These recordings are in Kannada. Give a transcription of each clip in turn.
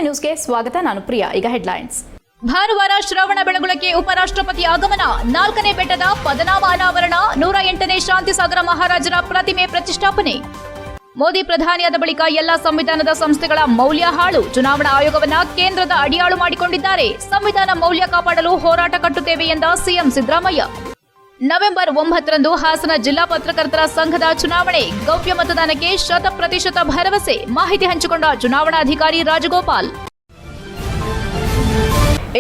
ನ್ಯೂಸ್ಗೆ ಸ್ವಾಗತ. ನಾನು ಪ್ರಿಯಾ. ಈಗ ಹೆಡ್ಲೈನ್ಸ್. ಭಾನುವಾರ ಶ್ರವಣ ಬೆಳಗೊಳಕ್ಕೆ ಉಪರಾಷ್ಟ್ರಪತಿ ಆಗಮನ, 4ನೇ ಬೆಟ್ಟದ ಪದನಾಮ ಅನಾವರಣ, 108ನೇ ಶಾಂತಿಸಾಗರ ಮಹಾರಾಜರ ಪ್ರತಿಮೆ ಪ್ರತಿಷ್ಠಾಪನೆ. ಮೋದಿ ಪ್ರಧಾನಿಯಾದ ಬಳಿಕ ಎಲ್ಲ ಸಂವಿಧಾನದ ಸಂಸ್ಥೆಗಳ ಮೌಲ್ಯ ಹಾಳು, ಚುನಾವಣಾ ಆಯೋಗವನ್ನ ಕೇಂದ್ರದ ಅಡಿಯಾಳು ಮಾಡಿಕೊಂಡಿದ್ದಾರೆ. ಸಂವಿಧಾನ ಮೌಲ್ಯ ಕಾಪಾಡಲು ಹೋರಾಟ ಕಟ್ಟುತ್ತೇವೆ ಎಂದ ಸಿಎಂ ಸಿದ್ದರಾಮಯ್ಯ. ನವೆಂಬರ್ 9ರಂದು ಹಾಸನ ಜಿಲ್ಲಾ ಪತ್ರಕರ್ತರ ಸಂಘದ ಚುನಾವಣೆ, ಗೌಪ್ಯ ಮತದಾನಕ್ಕೆ 100% ಭರವಸೆ. ಮಾಹಿತಿ ಹಂಚಿಕೊಂಡ ಚುನಾವಣಾಧಿಕಾರಿ ರಾಜಗೋಪಾಲ್.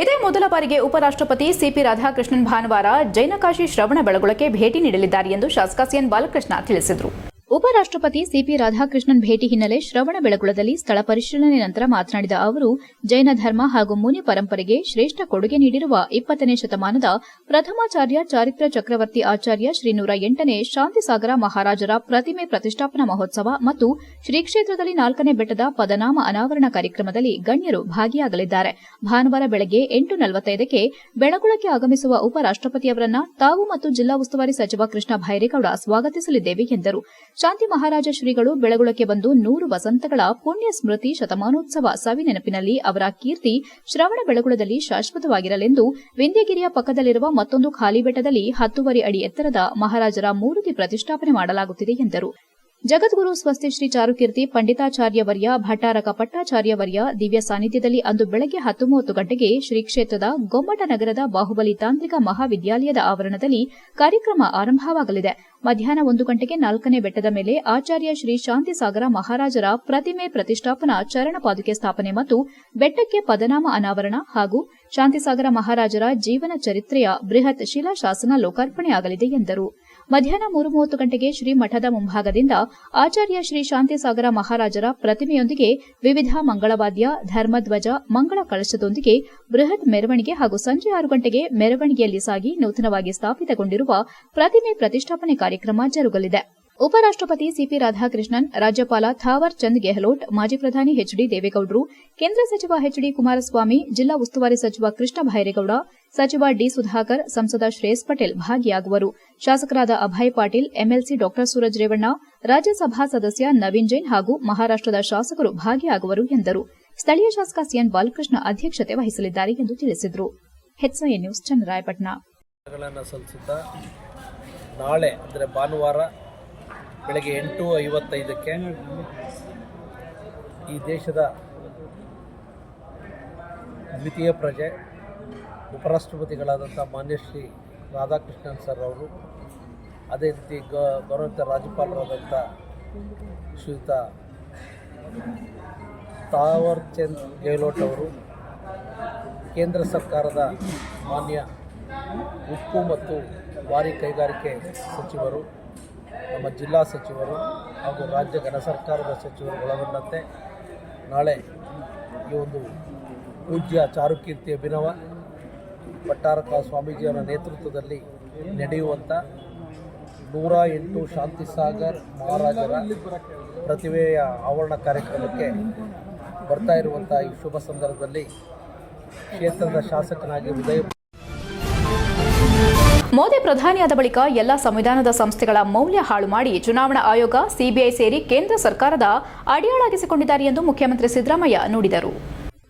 ಇದೇ ಮೊದಲ ಬಾರಿಗೆ ಉಪರಾಷ್ಟ್ರಪತಿ ಸಿಪಿ ರಾಧಾಕೃಷ್ಣನ್ ಭಾನುವಾರ ಜೈನಕಾಶಿ ಶ್ರವಣ ಬೆಳಗೊಳಕ್ಕೆ ಭೇಟಿ ನೀಡಲಿದ್ದಾರೆ ಎಂದು ಶಾಸಕ ಸಿಎನ್ ಬಾಲಕೃಷ್ಣ ತಿಳಿಸಿದರು. ಉಪರಾಷ್ಟ್ರಪತಿ ಸಿಪಿ ರಾಧಾಕೃಷ್ಣನ್ ಭೇಟಿ ಹಿನ್ನೆಲೆ ಶ್ರವಣ ಬೆಳಗೊಳದಲ್ಲಿ ಸ್ಥಳ ಪರಿಶೀಲನೆ ನಂತರ ಮಾತನಾಡಿದ ಅವರು, ಜೈನ ಧರ್ಮ ಹಾಗೂ ಮುನಿ ಪರಂಪರೆಗೆ ಶ್ರೇಷ್ಠ ಕೊಡುಗೆ ನೀಡಿರುವ 20ನೇ ಶತಮಾನದ ಪ್ರಥಮಾಚಾರ್ಯ ಚಾರಿತ್ರ ಚಕ್ರವರ್ತಿ ಆಚಾರ್ಯ ಶ್ರೀ 108ನೇ ಶಾಂತಿಸಾಗರ ಮಹಾರಾಜರ ಪ್ರತಿಮೆ ಪ್ರತಿಷ್ಠಾಪನಾ ಮಹೋತ್ಸವ ಮತ್ತು ಶ್ರೀ ಕ್ಷೇತ್ರದಲ್ಲಿ 4ನೇ ಬೆಟ್ಟದ ಪದನಾಮ ಅನಾವರಣ ಕಾರ್ಯಕ್ರಮದಲ್ಲಿ ಗಣ್ಯರು ಭಾಗಿಯಾಗಲಿದ್ದಾರೆ. ಭಾನುವಾರ ಬೆಳಗ್ಗೆ 8:45ಕ್ಕೆ ಬೆಳಗೊಳಕ್ಕೆ ಆಗಮಿಸುವ ಉಪರಾಷ್ಟ್ರಪತಿಯವರನ್ನ ತಾವು ಮತ್ತು ಜಿಲ್ಲಾ ಉಸ್ತುವಾರಿ ಸಚಿವ ಕೃಷ್ಣ ಭೈರೇಗೌಡ ಸ್ವಾಗತಿಸಲಿದ್ದೇವೆ ಎಂದರು. ಶಾಂತಿ ಮಹಾರಾಜ ಶ್ರೀಗಳು ಬೆಳಗೊಳಕ್ಕೆ ಬಂದು 100 ವಸಂತಗಳ ಪುಣ್ಯ ಸ್ಮೃತಿ ಶತಮಾನೋತ್ಸವ ಸವಿನೆನಪಿನಲ್ಲಿ ಅವರ ಕೀರ್ತಿ ಶ್ರವಣ ಬೆಳಗೊಳದಲ್ಲಿ ಶಾಶ್ವತವಾಗಿರಲೆಂದು ವಿಂಧ್ಯಗಿರಿಯ ಪಕ್ಕದಲ್ಲಿರುವ ಮತ್ತೊಂದು ಖಾಲಿ ಬೆಟ್ಟದಲ್ಲಿ 10 ಅಡಿ ಎತ್ತರದ ಮಹಾರಾಜರ ಮೂರ್ತಿ ಪ್ರತಿಷ್ಠಾಪನೆ ಮಾಡಲಾಗುತ್ತಿದೆ ಎಂದರು. ಜಗದ್ಗುರು ಸ್ವಸ್ತಿ ಶ್ರೀ ಚಾರುಕೀರ್ತಿ ಪಂಡಿತಾಚಾರ್ಯವರ್ಯ ಭಟ್ಟಾರಕ ಪಟ್ಟಾಚಾರ್ಯವರ್ಯ ದಿವ್ಯ ಸಾನ್ನಿಧ್ಯದಲ್ಲಿ ಅಂದು ಬೆಳಗ್ಗೆ 10:30 ಗಂಟೆಗೆ ಶ್ರೀ ಕ್ಷೇತ್ರದ ಗೊಮ್ಮಟ ನಗರದ ಬಾಹುಬಲಿ ತಾಂತ್ರಿಕ ಮಹಾವಿದ್ಯಾಲಯದ ಆವರಣದಲ್ಲಿ ಕಾರ್ಯಕ್ರಮ ಆರಂಭವಾಗಲಿದೆ. ಮಧ್ಯಾಹ್ನ 1 ಗಂಟೆಗೆ 4ನೇ ಬೆಟ್ಟದ ಮೇಲೆ ಆಚಾರ್ಯ ಶ್ರೀ ಶಾಂತಿಸಾಗರ ಮಹಾರಾಜರ ಪ್ರತಿಮೆ ಪ್ರತಿಷ್ಠಾಪನಾ ಚರಣ ಪಾದುಕೆ ಸ್ಥಾಪನೆ ಮತ್ತು ಬೆಟ್ಟಕ್ಕೆ ಪದನಾಮ ಅನಾವರಣ ಹಾಗೂ ಶಾಂತಿಸಾಗರ ಮಹಾರಾಜರ ಜೀವನ ಚರಿತ್ರೆಯ ಬೃಹತ್ ಶಿಲಾಶಾಸನ ಲೋಕಾರ್ಪಣೆಯಾಗಲಿದೆ ಎಂದರು. ಮಧ್ಯಾಹ್ನ 3:30 ಗಂಟೆಗೆ ಶ್ರೀ ಮಠದ ಮುಂಭಾಗದಿಂದ ಆಚಾರ್ಯ ಶ್ರೀ ಶಾಂತಿಸಾಗರ ಮಹಾರಾಜರ ಪ್ರತಿಮೆಯೊಂದಿಗೆ ವಿವಿಧ ಮಂಗಳವಾದ್ಯ, ಧರ್ಮಧ್ವಜ, ಮಂಗಳ ಕಳಶದೊಂದಿಗೆ ಬೃಹತ್ ಮೆರವಣಿಗೆ ಹಾಗೂ ಸಂಜೆ 6 ಗಂಟೆಗೆ ಮೆರವಣಿಗೆಯಲ್ಲಿ ಸಾಗಿ ನೂತನವಾಗಿ ಸ್ಥಾಪಿತಗೊಂಡಿರುವ ಪ್ರತಿಮೆ ಪ್ರತಿಷ್ಠಾಪನೆ ಕಾರ್ಯಕ್ರಮ ಜರುಗಲಿದೆ. ಉಪರಾಷ್ಟ್ರಪತಿ ಸಿಪಿ ರಾಧಾಕೃಷ್ಣನ್, ರಾಜ್ಯಪಾಲ ಥಾವರ್ ಚಂದ್ ಗೆಹ್ಲೋಟ್, ಮಾಜಿ ಪ್ರಧಾನಿ ಎಚ್ಡಿ ದೇವೇಗೌಡರು, ಕೇಂದ್ರ ಸಚಿವ ಎಚ್ಡಿ ಕುಮಾರಸ್ವಾಮಿ, ಜಿಲ್ಲಾ ಉಸ್ತುವಾರಿ ಸಚಿವ ಕೃಷ್ಣ ಭೈರೇಗೌಡ, ಸಚಿವ ಡಿ ಸುಧಾಕರ್, ಸಂಸದ ಶ್ರೇಯಸ್ ಪಟೇಲ್ ಭಾಗಿಯಾಗುವರು. ಶಾಸಕರಾದ ಅಭಯ್ ಪಾಟೀಲ್, ಎಂಎಲ್ಸಿ ಡಾ ಸೂರಜ್ ರೇವಣ್ಣ, ರಾಜ್ಯಸಭಾ ಸದಸ್ಯ ನವೀನ್ ಜೈನ್ ಹಾಗೂ ಮಹಾರಾಷ್ಟದ ಶಾಸಕರು ಭಾಗಿಯಾಗುವರು ಎಂದರು. ಸ್ಥಳೀಯ ಶಾಸಕ ಸಿಎನ್ ಬಾಲಕೃಷ್ಣ ಅಧ್ಯಕ್ಷತೆ ವಹಿಸಲಿದ್ದಾರೆ ಎಂದು ತಿಳಿಸಿದರು. ಹೆಚ್ಐ ನ್ಯೂಸ್, ಚನ್ನರಾಯಪಟ್ಟಣ. ನಾಳೆ ಅಂದರೆ ಭಾನುವಾರ ಬೆಳಗ್ಗೆ 8:55ಕ್ಕೆ ಈ ದೇಶದ ದ್ವಿತೀಯ ಪ್ರಜೆ ಉಪರಾಷ್ಟ್ರಪತಿಗಳಾದಂಥ ಮಾನ್ಯ ಶ್ರೀ ರಾಧಾಕೃಷ್ಣನ್ ಸರ್ ಅವರು, ಅದೇ ರೀತಿ ಗೌರವಿತ ರಾಜ್ಯಪಾಲರಾದಂಥ ಶ್ರೀಯುತ ಥಾವರ್ ಚಂದ್ ಗೆಹ್ಲೋಟ್ ಅವರು, ಕೇಂದ್ರ ಸರ್ಕಾರದ ಮಾನ್ಯ ಉಕ್ಕು ಮತ್ತು ಭಾರಿ ಕೈಗಾರಿಕೆ ಸಚಿವರು, ನಮ್ಮ ಜಿಲ್ಲಾ ಸಚಿವರು ಹಾಗೂ ರಾಜ್ಯ ಘನ ಸರ್ಕಾರದ ಸಚಿವರು ಒಳಗೊಂಡಂತೆ ನಾಳೆ ಈ ಒಂದು ಪೂಜ್ಯ ಚಾರುಕೀರ್ತಿ ಅಭಿನವ ಭಟ್ಟಾರಕ ಸ್ವಾಮೀಜಿಯವರ ನೇತೃತ್ವದಲ್ಲಿ ನಡೆಯುವಂಥ 108 ಶಾಂತಿಸಾಗರ್ ಮಹಾರಾಜರ ಪ್ರತಿಮೆಯ ಆವರಣ ಕಾರ್ಯಕ್ರಮಕ್ಕೆ ಬರ್ತಾ ಇರುವಂಥ ಈ ಶುಭ ಸಂದರ್ಭದಲ್ಲಿ ಕ್ಷೇತ್ರದ ಶಾಸಕನಾಗಿ ಉದಯ. ಮೋದಿ ಪ್ರಧಾನಿಯಾದ ಬಳಿಕ ಎಲ್ಲ ಸಂವಿಧಾನದ ಸಂಸ್ಥೆಗಳ ಮೌಲ್ಯ ಹಾಳು ಮಾಡಿ ಚುನಾವಣಾ ಆಯೋಗ, ಸಿಬಿಐ ಸೇರಿ ಕೇಂದ್ರ ಸರ್ಕಾರದ ಅಡಿಯಾಳಾಗಿಸಿಕೊಂಡಿದ್ದಾರೆ ಎಂದು ಮುಖ್ಯಮಂತ್ರಿ ಸಿದ್ದರಾಮಯ್ಯ ನುಡಿದರು.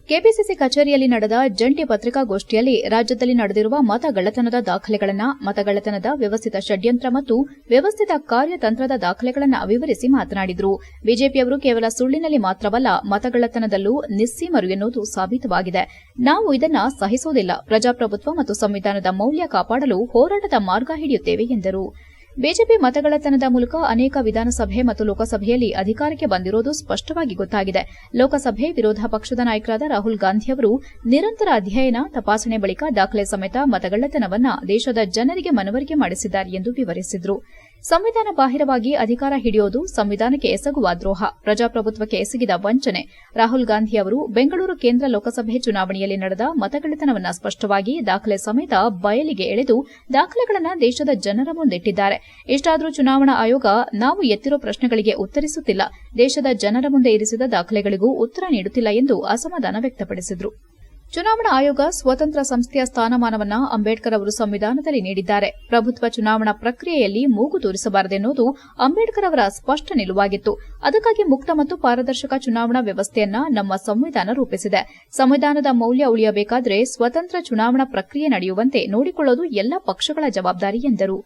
ಕೆಪಿಸಿಸಿ ಕಚೇರಿಯಲ್ಲಿ ನಡೆದ ಜಂಟಿ ಪತ್ರಿಕಾಗೋಷ್ಠಿಯಲ್ಲಿ ರಾಜ್ಯದಲ್ಲಿ ನಡೆದಿರುವ ಮತಗಳ್ಳತನದ ದಾಖಲೆಗಳನ್ನು, ಮತಗಳ್ಳತನದ ವ್ಯವಸ್ಥಿತ ಷಡ್ಯಂತ್ರ ಮತ್ತು ವ್ಯವಸ್ಥಿತ ಕಾರ್ಯತಂತ್ರದ ದಾಖಲೆಗಳನ್ನು ವಿವರಿಸಿ ಮಾತನಾಡಿದರು. ಬಿಜೆಪಿಯವರು ಕೇವಲ ಸುಳ್ಳಿನಲ್ಲಿ ಮಾತ್ರವಲ್ಲ, ಮತಗಳ್ಳತನದಲ್ಲೂ ನಿಸ್ಸೀಮರು ಎನ್ನುವುದು ಸಾಬೀತವಾಗಿದೆ. ನಾವು ಇದನ್ನು ಸಹಿಸುವುದಿಲ್ಲ. ಪ್ರಜಾಪ್ರಭುತ್ವ ಮತ್ತು ಸಂವಿಧಾನದ ಮೌಲ್ಯ ಕಾಪಾಡಲು ಹೋರಾಟದ ಮಾರ್ಗ ಹಿಡಿಯುತ್ತೇವೆ ಎಂದರು. ಬಿಜೆಪಿ ಮತಗಳ್ಳತನದ ಮೂಲಕ ಅನೇಕ ವಿಧಾನಸಭೆ ಮತ್ತು ಲೋಕಸಭೆಯಲ್ಲಿ ಅಧಿಕಾರಕ್ಕೆ ಬಂದಿರುವುದು ಸ್ಪಷ್ಟವಾಗಿ ಗೊತ್ತಾಗಿದೆ. ಲೋಕಸಭೆ ವಿರೋಧ ಪಕ್ಷದ ನಾಯಕರಾದ ರಾಹುಲ್ ಗಾಂಧಿಯವರು ನಿರಂತರ ಅಧ್ಯಯನ, ತಪಾಸಣೆ ಬಳಿಕ ದಾಖಲೆ ಸಮೇತ ಮತಗಳ್ಳತನವನ್ನು ದೇಶದ ಜನರಿಗೆ ಮನವರಿಕೆ ಮಾಡಿಸಿದ್ದಾರೆ ಎಂದು ವಿವರಿಸಿದರು. ಸಂವಿಧಾನ ಬಾಹಿರವಾಗಿ ಅಧಿಕಾರ ಹಿಡಿಯೋದು ಸಂವಿಧಾನಕ್ಕೆ ಎಸಗುವ ದ್ರೋಹ, ಪ್ರಜಾಪ್ರಭುತ್ವಕ್ಕೆ ಎಸಗಿದ ವಂಚನೆ. ರಾಹುಲ್ ಗಾಂಧಿ ಅವರು ಬೆಂಗಳೂರು ಕೇಂದ್ರ ಲೋಕಸಭೆ ಚುನಾವಣೆಯಲ್ಲಿ ನಡೆದ ಮತಗಳ್ಳತನವನ್ನು ಸ್ಪಷ್ಟವಾಗಿ ದಾಖಲೆ ಸಮೇತ ಬಯಲಿಗೆ ಎಳೆದು ದಾಖಲೆಗಳನ್ನು ದೇಶದ ಜನರ ಮುಂದಿಟ್ಟಿದ್ದಾರೆ. ಇಷ್ಟಾದರೂ ಚುನಾವಣಾ ಆಯೋಗ ನಾವು ಎತ್ತಿರೋ ಪ್ರಶ್ನೆಗಳಿಗೆ ಉತ್ತರಿಸುತ್ತಿಲ್ಲ, ದೇಶದ ಜನರ ಮುಂದೆ ಇರಿಸಿದ ದಾಖಲೆಗಳಿಗೂ ಉತ್ತರ ನೀಡುತ್ತಿಲ್ಲ ಎಂದು ಅಸಮಾಧಾನ ವ್ಯಕ್ತಪಡಿಸಿದರು. ಚುನಾವಣಾ ಆಯೋಗ ಸ್ವತಂತ್ರ ಸಂಸ್ಥೆಯ ಸ್ಥಾನಮಾನವನ್ನ ಅಂಬೇಡ್ಕರ್ ಅವರು ಸಂವಿಧಾನದಲ್ಲಿ ನೀಡಿದ್ದಾರೆ. ಪ್ರಭುತ್ವ ಚುನಾವಣಾ ಪ್ರಕ್ರಿಯೆಯಲ್ಲಿ ಮೂಗು ತೂರಿಸಬಾರದೆನ್ನುವುದು ಅಂಬೇಡ್ಕರ್ ಅವರ ಸ್ಪಷ್ಟ ನಿಲುವಾಗಿತ್ತು. ಅದಕ್ಕಾಗಿ ಮುಕ್ತ ಮತ್ತು ಪಾರದರ್ಶಕ ಚುನಾವಣಾ ವ್ಯವಸ್ಥೆಯನ್ನ ನಮ್ಮ ಸಂವಿಧಾನ ರೂಪಿಸಿದೆ. ಸಂವಿಧಾನದ ಮೌಲ್ಯ ಉಳಿಯಬೇಕಾದರೆ ಸ್ವತಂತ್ರ ಚುನಾವಣಾ ಪ್ರಕ್ರಿಯೆ ನಡೆಯುವಂತೆ ನೋಡಿಕೊಳ್ಳುವುದು ಎಲ್ಲ ಪಕ್ಷಗಳ ಜವಾಬ್ದಾರಿ ಎಂದರು.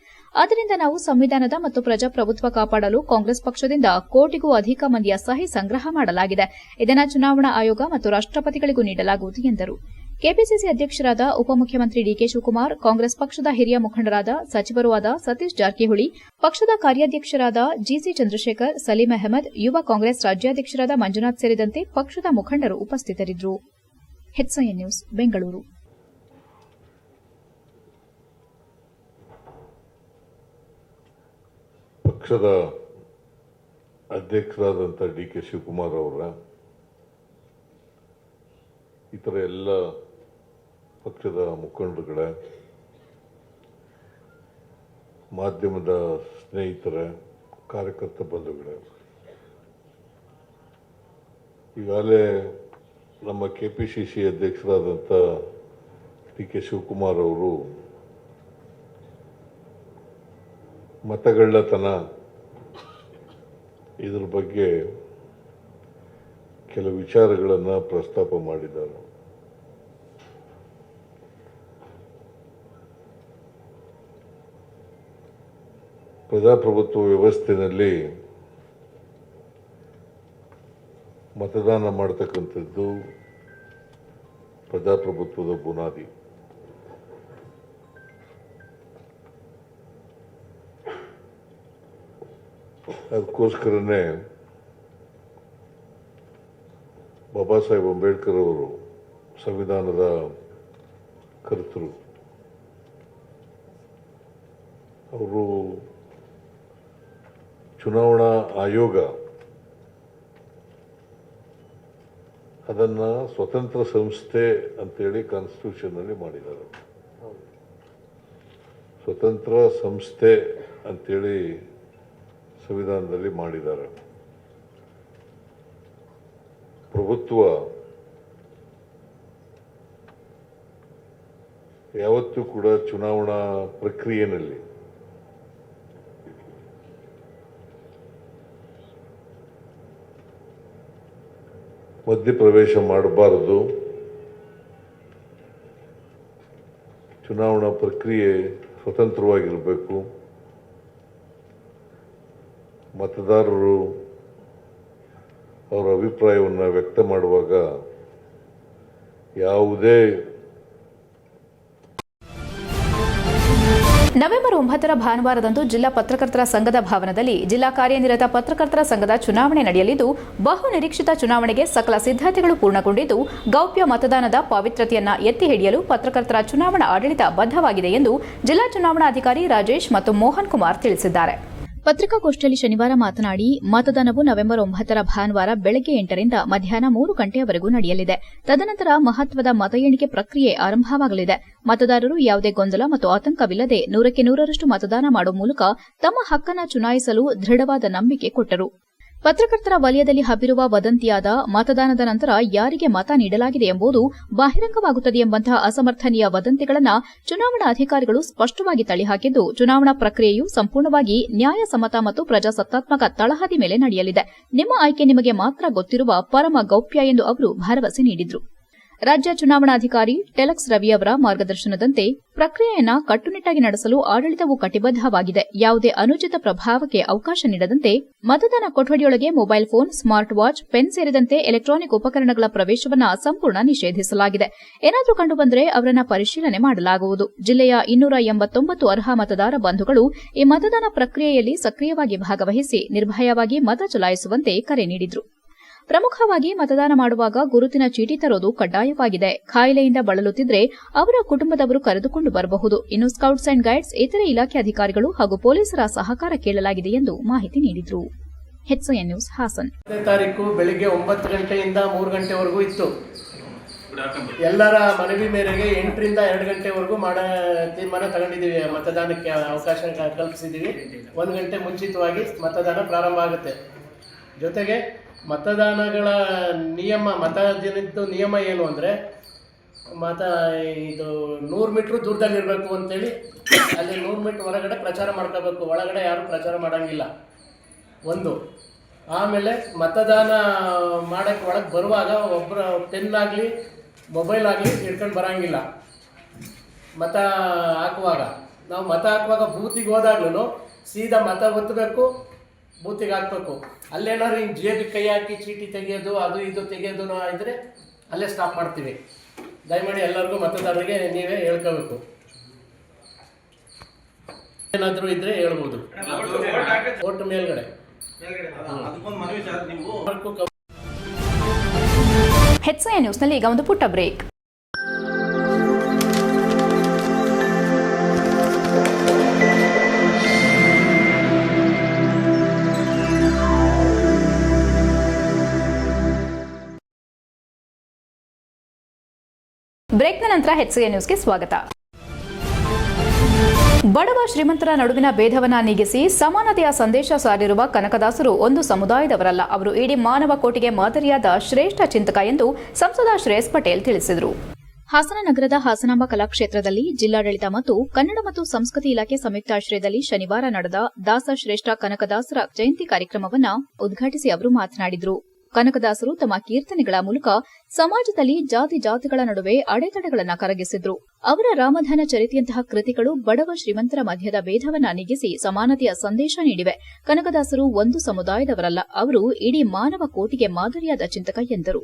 ಆದ್ದರಿಂದ ನಾವು ಸಂವಿಧಾನದ ಮತ್ತು ಪ್ರಜಾಪ್ರಭುತ್ವ ಕಾಪಾಡಲು ಕಾಂಗ್ರೆಸ್ ಪಕ್ಷದಿಂದ ಕೋಟಿಗೂ ಅಧಿಕ ಮಂದಿಯ ಸಹಿ ಸಂಗ್ರಹ ಮಾಡಲಾಗಿದೆ. ಇದನ್ನು ಚುನಾವಣಾ ಆಯೋಗ ಮತ್ತು ರಾಷ್ಟಪತಿಗಳಿಗೂ ನೀಡಲಾಗುವುದು ಎಂದರು. ಕೆಪಿಸಿಸಿ ಅಧ್ಯಕ್ಷರಾದ ಉಪಮುಖ್ಯಮಂತ್ರಿ ಡಿಕೆ ಶಿವಕುಮಾರ್, ಕಾಂಗ್ರೆಸ್ ಪಕ್ಷದ ಹಿರಿಯ ಮುಖಂಡರಾದ ಸಚಿವರೂ ಆದ ಸತೀಶ್ ಜಾರಕಿಹೊಳಿ, ಪಕ್ಷದ ಕಾರ್ಯಾಧ್ಯಕ್ಷರಾದ ಜಿಸಿ ಚಂದ್ರಶೇಖರ್, ಸಲೀಂ ಅಹಮದ್, ಯುವ ಕಾಂಗ್ರೆಸ್ ರಾಜ್ಯಾಧ್ಯಕ್ಷರಾದ ಮಂಜುನಾಥ್ ಸೇರಿದಂತೆ ಪಕ್ಷದ ಮುಖಂಡರು ಉಪಸ್ಥಿತರಿದ್ದರು. HCN news, Bengaluru. ಪಕ್ಷದ ಅಧ್ಯಕ್ಷರಾದಂಥ ಡಿ.ಕೆ. ಶಿವಕುಮಾರ್ ಅವರ ಇತರ ಎಲ್ಲ ಪಕ್ಷದ ಮುಖಂಡರುಗಳ, ಮಾಧ್ಯಮದ ಸ್ನೇಹಿತರ, ಕಾರ್ಯಕರ್ತ ಬಂಧುಗಳ, ಈಗಾಗಲೇ ನಮ್ಮ ಕೆಪಿಸಿಸಿ ಅಧ್ಯಕ್ಷರಾದಂಥ ಡಿ.ಕೆ. ಶಿವಕುಮಾರ್ ಅವರು ಮತಗಳ್ಳತನ ಇದರ ಬಗ್ಗೆ ಕೆಲವು ವಿಚಾರಗಳನ್ನು ಪ್ರಸ್ತಾಪ ಮಾಡಿದ್ದಾರೆ. ಪ್ರಜಾಪ್ರಭುತ್ವ ವ್ಯವಸ್ಥೆಯಲ್ಲಿ ಮತದಾನ ಮಾಡತಕ್ಕಂಥದ್ದು ಪ್ರಜಾಪ್ರಭುತ್ವದ ಬುನಾದಿ. ಅದಕ್ಕೋಸ್ಕರನೇ ಬಾಬಾ ಸಾಹೇಬ್ ಅಂಬೇಡ್ಕರ್ ಅವರು ಸಂವಿಧಾನದ ಕರ್ತರು. ಅವರು ಚುನಾವಣಾ ಆಯೋಗ ಅದನ್ನು ಸ್ವತಂತ್ರ ಸಂಸ್ಥೆ ಅಂತೇಳಿ ಕಾನ್ಸ್ಟಿಟ್ಯೂಷನ್ನಲ್ಲಿ ಮಾಡಿದ್ದಾರೆ. ಸ್ವತಂತ್ರ ಸಂಸ್ಥೆ ಅಂತೇಳಿ ಸಂವಿಧಾನದಲ್ಲಿ ಮಾಡಿದ್ದಾರೆ. ಪ್ರಭುತ್ವ ಯಾವತ್ತೂ ಕೂಡ ಚುನಾವಣಾ ಪ್ರಕ್ರಿಯೆಯಲ್ಲಿ ಮಧ್ಯಪ್ರವೇಶ ಮಾಡಬಾರದು. ಚುನಾವಣಾ ಪ್ರಕ್ರಿಯೆ ಸ್ವತಂತ್ರವಾಗಿರಬೇಕು. ಮತದಾರರು ಅವರ ಅಭಿಪ್ರಾಯವನ್ನು ವ್ಯಕ್ತ ಮಾಡುವಾಗ ಯಾವುದೇ ನವೆಂಬರ್ 9ರ ಭಾನುವಾರದಂದು ಜಿಲ್ಲಾ ಪತ್ರಕರ್ತರ ಸಂಘದ ಭವನದಲ್ಲಿ ಜಿಲ್ಲಾ ಕಾರ್ಯನಿರತ ಪತ್ರಕರ್ತರ ಸಂಘದ ಚುನಾವಣೆ ನಡೆಯಲಿದ್ದು, ಬಹು ನಿರೀಕ್ಷಿತ ಚುನಾವಣೆಗೆ ಸಕಲ ಸಿದ್ಧತೆಗಳು ಪೂರ್ಣಗೊಂಡಿದ್ದು, ಗೌಪ್ಯ ಮತದಾನದ ಪವಿತ್ರತೆಯನ್ನು ಎತ್ತಿ ಹಿಡಿಯಲು ಪತ್ರಕರ್ತರ ಚುನಾವಣಾ ಆಡಳಿತ ಬದ್ಧವಾಗಿದೆ ಎಂದು ಜಿಲ್ಲಾ ಚುನಾವಣಾಧಿಕಾರಿ ರಾಜೇಶ್ ಮತ್ತು ಮೋಹನ್ ಕುಮಾರ್ ತಿಳಿಸಿದ್ದಾರೆ. ಪತ್ರಿಕಾಗೋಷ್ಠಿಯಲ್ಲಿ ಶನಿವಾರ ಮಾತನಾಡಿ, ಮತದಾನವು ನವೆಂಬರ್ 9ರ ಭಾನುವಾರ ಬೆಳಗ್ಗೆ 8ರಿಂದ ಮಧ್ಯಾಹ್ನ 3 ಗಂಟೆಯವರೆಗೂ ನಡೆಯಲಿದೆ. ತದನಂತರ ಮಹತ್ವದ ಮತ ಎಣಿಕೆ ಪ್ರಕ್ರಿಯೆ ಆರಂಭವಾಗಲಿದೆ. ಮತದಾರರು ಯಾವುದೇ ಗೊಂದಲ ಮತ್ತು ಆತಂಕವಿಲ್ಲದೆ 100ಕ್ಕೆ 100ರಷ್ಟು ಮತದಾನ ಮಾಡುವ ಮೂಲಕ ತಮ್ಮ ಹಕ್ಕನ್ನು ಚುನಾಯಿಸಲು ದೃಢವಾದ ನಂಬಿಕೆ ಕೊಟ್ಟರು. ಪತ್ರಕರ್ತರ ವಲಯದಲ್ಲಿ ಹಬ್ಬಿರುವ ವದಂತಿಯಾದ ಮತದಾನದ ನಂತರ ಯಾರಿಗೆ ಮತ ನೀಡಲಾಗಿದೆ ಎಂಬುದು ಬಹಿರಂಗವಾಗುತ್ತದೆ ಎಂಬಂತಹ ಅಸಮರ್ಥನೀಯ ವದಂತಿಗಳನ್ನು ಚುನಾವಣಾ ಅಧಿಕಾರಿಗಳು ಸ್ಪಷ್ಟವಾಗಿ ತಳ್ಳಿಹಾಕಿದ್ದು, ಚುನಾವಣಾ ಪ್ರಕ್ರಿಯೆಯು ಸಂಪೂರ್ಣವಾಗಿ ನ್ಯಾಯಸಮ್ಮತ ಮತ್ತು ಪ್ರಜಾಸತ್ತಾತ್ಮಕ ತಳಹದಿ ಮೇಲೆ ನಡೆಯಲಿದೆ. ನಿಮ್ಮ ಆಯ್ಕೆ ನಿಮಗೆ ಮಾತ್ರ ಗೊತ್ತಿರುವ ಪರಮ ಗೌಪ್ಯ ಎಂದು ಅವರು ಭರವಸೆ ನೀಡಿದರು. ರಾಜ್ಯ ಚುನಾವಣಾಧಿಕಾರಿ ಟೆಲಕ್ಸ್ ರವಿ ಅವರ ಮಾರ್ಗದರ್ಶನದಂತೆ ಪ್ರಕ್ರಿಯೆಯನ್ನು ಕಟ್ಟುನಿಟ್ಟಾಗಿ ನಡೆಸಲು ಆಡಳಿತವು ಕಟಿಬದ್ದವಾಗಿದೆ. ಯಾವುದೇ ಅನುಚಿತ ಪ್ರಭಾವಕ್ಕೆ ಅವಕಾಶ ನೀಡದಂತೆ ಮತದಾನ ಕೊಠಡಿಯೊಳಗೆ mobile phone, smart watch, pen ಸೇರಿದಂತೆ ಎಲೆಕ್ಟ್ರಾನಿಕ್ ಉಪಕರಣಗಳ ಪ್ರವೇಶವನ್ನು ಸಂಪೂರ್ಣ ನಿಷೇಧಿಸಲಾಗಿದೆ. ಏನಾದರೂ ಕಂಡುಬಂದರೆ ಅವರನ್ನು ಪರಿಶೀಲನೆ ಮಾಡಲಾಗುವುದು. ಜಿಲ್ಲೆಯ 289 ಅರ್ಹ ಮತದಾರ ಬಂಧುಗಳು ಈ ಮತದಾನ ಪ್ರಕ್ರಿಯೆಯಲ್ಲಿ ಸಕ್ರಿಯವಾಗಿ ಭಾಗವಹಿಸಿ ನಿರ್ಭಯವಾಗಿ ಮತ ಚಲಾಯಿಸುವಂತೆ ಕರೆ ನೀಡಿದರು. ಪ್ರಮುಖವಾಗಿ ಮತದಾನ ಮಾಡುವಾಗ ಗುರುತಿನ ಚೀಟಿ ತರೋದು ಕಡ್ಡಾಯವಾಗಿದೆ. ಕಾಯಿಲೆಯಿಂದ ಬಳಲುತ್ತಿದ್ರೆ ಅವರ ಕುಟುಂಬದವರು ಕರೆದುಕೊಂಡು ಬರಬಹುದು. ಇನ್ನು ಸ್ಕೌಟ್ಸ್ ಅಂಡ್ ಗೈಡ್ಸ್, ಇತರೆ ಇಲಾಖೆ ಅಧಿಕಾರಿಗಳು ಹಾಗೂ ಪೊಲೀಸರ ಸಹಕಾರ ಕೇಳಲಾಗಿದೆ ಎಂದು ಮಾಹಿತಿ ನೀಡಿದರು. HCN news, Hassan. ತಾರೀಕು ಬೆಳಿಗ್ಗೆ 9 ಗಂಟೆಯಿಂದ 3 ಗಂಟೆವರೆಗೂ ಇತ್ತು. ಎಲ್ಲರ ಮನವಿ ಮೇರೆಗೆ 8ರಿಂದ 2 ಗಂಟೆವರೆಗೂ ತೀರ್ಮಾನ ತಗೊಂಡಿದ್ದೀವಿ. ಮತದಾನಕ್ಕೆ ಅವಕಾಶ ಕಲ್ಪಿಸಿದ್ದೀವಿ. 1 ಗಂಟೆ ಮುಂಚಿತವಾಗಿ ಮತದಾನ ಪ್ರಾರಂಭ ಆಗುತ್ತೆ. ಜೊತೆಗೆ ಮತದಾನಗಳ ನಿಯಮ ಏನು ಅಂದರೆ ಮತ್ತು ಇದು 100 ಮೀಟ್ರ್ ದೂರದಲ್ಲಿರಬೇಕು ಅಂತೇಳಿ ಅಲ್ಲಿ 100 ಮೀಟ್ರ್ ಹೊರಗಡೆ ಪ್ರಚಾರ ಮಾಡ್ಕೋಬೇಕು, ಒಳಗಡೆ ಯಾರೂ ಪ್ರಚಾರ ಮಾಡೋಂಗಿಲ್ಲ ಒಂದು. ಆಮೇಲೆ ಮತದಾನ ಮಾಡೋಕ್ಕೆ ಒಳಗೆ ಬರುವಾಗ ಒಬ್ಬರ ಪೆನ್ ಆಗಲಿ ಮೊಬೈಲ್ ಆಗಲಿ ಹಿಡ್ಕೊಂಡು ಬರೋಂಗಿಲ್ಲ. ಮತ ಹಾಕುವಾಗ ನಾವು ಮತ ಹಾಕುವಾಗ ಬೂತಿಗೆ ಹೋದಾಗ್ಲೂ ಸೀದಾ ಮತ ಒತ್ತಬೇಕು, ಬೂತಿಗೆ ಹಾಕಬೇಕು. ಅಲ್ಲೇನಾದ್ರು ಹಿಂಗೆ ಜೇಬಿಗೆ ಕೈ ಹಾಕಿ ಚೀಟಿ ತೆಗೆಯೋದು ಅದು ಇದು ತೆಗೆಯೋದು ಇದ್ದರೆ ಅಲ್ಲೇ ಸ್ಟಾಪ್ ಮಾಡ್ತೀವಿ. ದಯಮಾಡಿ ಎಲ್ಲರಿಗೂ ಮತದಾರರಿಗೆ ನೀವೇ ಹೇಳ್ಕೋಬೇಕು. ಏನಾದರೂ ಇದ್ದರೆ ಹೇಳ್ಬೋದು. ಓಟ್ ಮೇಲ್ಗಡೆ HCI ನ್ಯೂಸ್ನಲ್ಲಿ ಈಗ ಒಂದು ಪುಟ್ಟ ಬ್ರೇಕ್. ಬ್ರೇಕ್ನ ನಂತರ HCI ನ್ಯೂಸ್ಗೆ ಸ್ವಾಗತ. ಬಡವ ಶ್ರೀಮಂತರ ನಡುವಿನ ಭೇದವನ್ನ ನೀಗಿಸಿ ಸಮಾನತೆಯ ಸಂದೇಶ ಸಾರಿರುವ ಕನಕದಾಸರು ಒಂದು ಸಮುದಾಯದವರಲ್ಲ, ಅವರು ಇಡೀ ಮಾನವ ಕೋಟಿಗೆ ಮಾದರಿಯಾದ ಶ್ರೇಷ್ಠ ಚಿಂತಕ ಎಂದು ಸಂಸದ ಶ್ರೇಯಸ್ ಪಟೇಲ್ ತಿಳಿಸಿದರು. ಹಾಸನ ನಗರದ ಹಾಸನಾಂಬ ಕಲಾಕ್ಷೇತ್ರದಲ್ಲಿ ಜಿಲ್ಲಾಡಳಿತ ಮತ್ತು ಕನ್ನಡ ಮತ್ತು ಸಂಸ್ಕೃತಿ ಇಲಾಖೆ ಸಂಯುಕ್ತಾಶ್ರಯದಲ್ಲಿ ಶನಿವಾರ ನಡೆದ ದಾಸಶ್ರೇಷ್ಠ ಕನಕದಾಸರ ಜಯಂತಿ ಕಾರ್ಯಕ್ರಮವನ್ನು ಉದ್ಘಾಟಿಸಿ ಅವರು ಮಾತನಾಡಿದರು. ಕನಕದಾಸರು ತಮ್ಮ ಕೀರ್ತನೆಗಳ ಮೂಲಕ ಸಮಾಜದಲ್ಲಿ ಜಾತಿ ಜಾತಿಗಳ ನಡುವೆ ಅಡೆತಡೆಗಳನ್ನು ಕರಗಿಸಿದ್ರು. ಅವರ ರಾಮಧಾನ ಚರಿತೆಯಂತಹ ಕೃತಿಗಳು ಬಡವ ಶ್ರೀಮಂತರ ಮಧ್ಯದ ಭೇದವನ್ನ ನೀಗಿಸಿ ಸಮಾನತೆಯ ಸಂದೇಶ ನೀಡಿವೆ. ಕನಕದಾಸರು ಒಂದು ಸಮುದಾಯದವರಲ್ಲ, ಅವರು ಇಡೀ ಮಾನವ ಕೋಟಿಗೆ ಮಾದರಿಯಾದ ಚಿಂತಕ ಎಂದರು.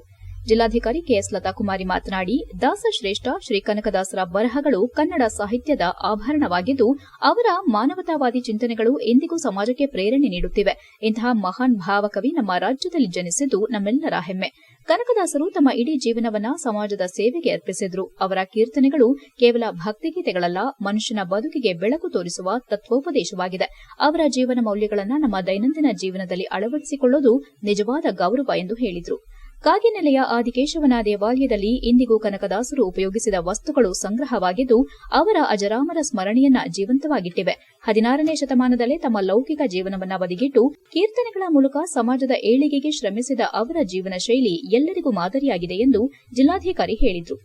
ಜಿಲ್ಲಾಧಿಕಾರಿ ಕೆಎಸ್ ಲತಾಕುಮಾರಿ ಮಾತನಾಡಿ, ದಾಸಶ್ರೇಷ್ಠ ಶ್ರೀ ಕನಕದಾಸರ ಬರಹಗಳು ಕನ್ನಡ ಸಾಹಿತ್ಯದ ಆಭರಣವಾಗಿದ್ದು, ಅವರ ಮಾನವತಾವಾದಿ ಚಿಂತನೆಗಳು ಎಂದಿಗೂ ಸಮಾಜಕ್ಕೆ ಪ್ರೇರಣೆ ನೀಡುತ್ತಿವೆ. ಇಂತಹ ಮಹಾನ್ ಭಾವಕವಿ ನಮ್ಮ ರಾಜ್ಯದಲ್ಲಿ ಜನಿಸಿದ್ದು ನಮ್ಮೆಲ್ಲರ ಹೆಮ್ಮೆ. ಕನಕದಾಸರು ತಮ್ಮ ಇಡೀ ಜೀವನವನ್ನ ಸಮಾಜದ ಸೇವೆಗೆ ಅರ್ಪಿಸಿದ್ರು. ಅವರ ಕೀರ್ತನೆಗಳು ಕೇವಲ ಭಕ್ತಿಗೀತೆಗಳಲ್ಲ, ಮನುಷ್ಯನ ಬದುಕಿಗೆ ಬೆಳಕು ತೋರಿಸುವ ತತ್ವೋಪದೇಶವಾಗಿದೆ. ಅವರ ಜೀವನ ಮೌಲ್ಯಗಳನ್ನು ನಮ್ಮ ದೈನಂದಿನ ಜೀವನದಲ್ಲಿ ಅಳವಡಿಸಿಕೊಳ್ಳುವುದು ನಿಜವಾದ ಗೌರವ ಎಂದು ಹೇಳಿದರು. ಕಾಗಿನೆಲೆಯ ಆದಿಕೇಶವನ ದೇವಾಲಯದಲ್ಲಿ ಇಂದಿಗೂ ಕನಕದಾಸರು ಉಪಯೋಗಿಸಿದ ವಸ್ತುಗಳು ಸಂಗ್ರಹವಾಗಿದ್ದು, ಅವರ ಅಜರಾಮರ ಸ್ಮರಣೆಯನ್ನ ಜೀವಂತವಾಗಿಟ್ಟಿವೆ. 16ನೇ ಶತಮಾನದಲ್ಲೇ ತಮ್ಮ ಲೌಕಿಕ ಜೀವನವನ್ನ ಬದಿಗಿಟ್ಟು ಕೀರ್ತನೆಗಳ ಮೂಲಕ ಸಮಾಜದ ಏಳಿಗೆಗೆ ಶ್ರಮಿಸಿದ ಅವರ ಜೀವನ ಶೈಲಿ ಎಲ್ಲರಿಗೂ ಮಾದರಿಯಾಗಿದೆ ಎಂದು ಜಿಲ್ಲಾಧಿಕಾರಿ ಹೇಳಿದರು.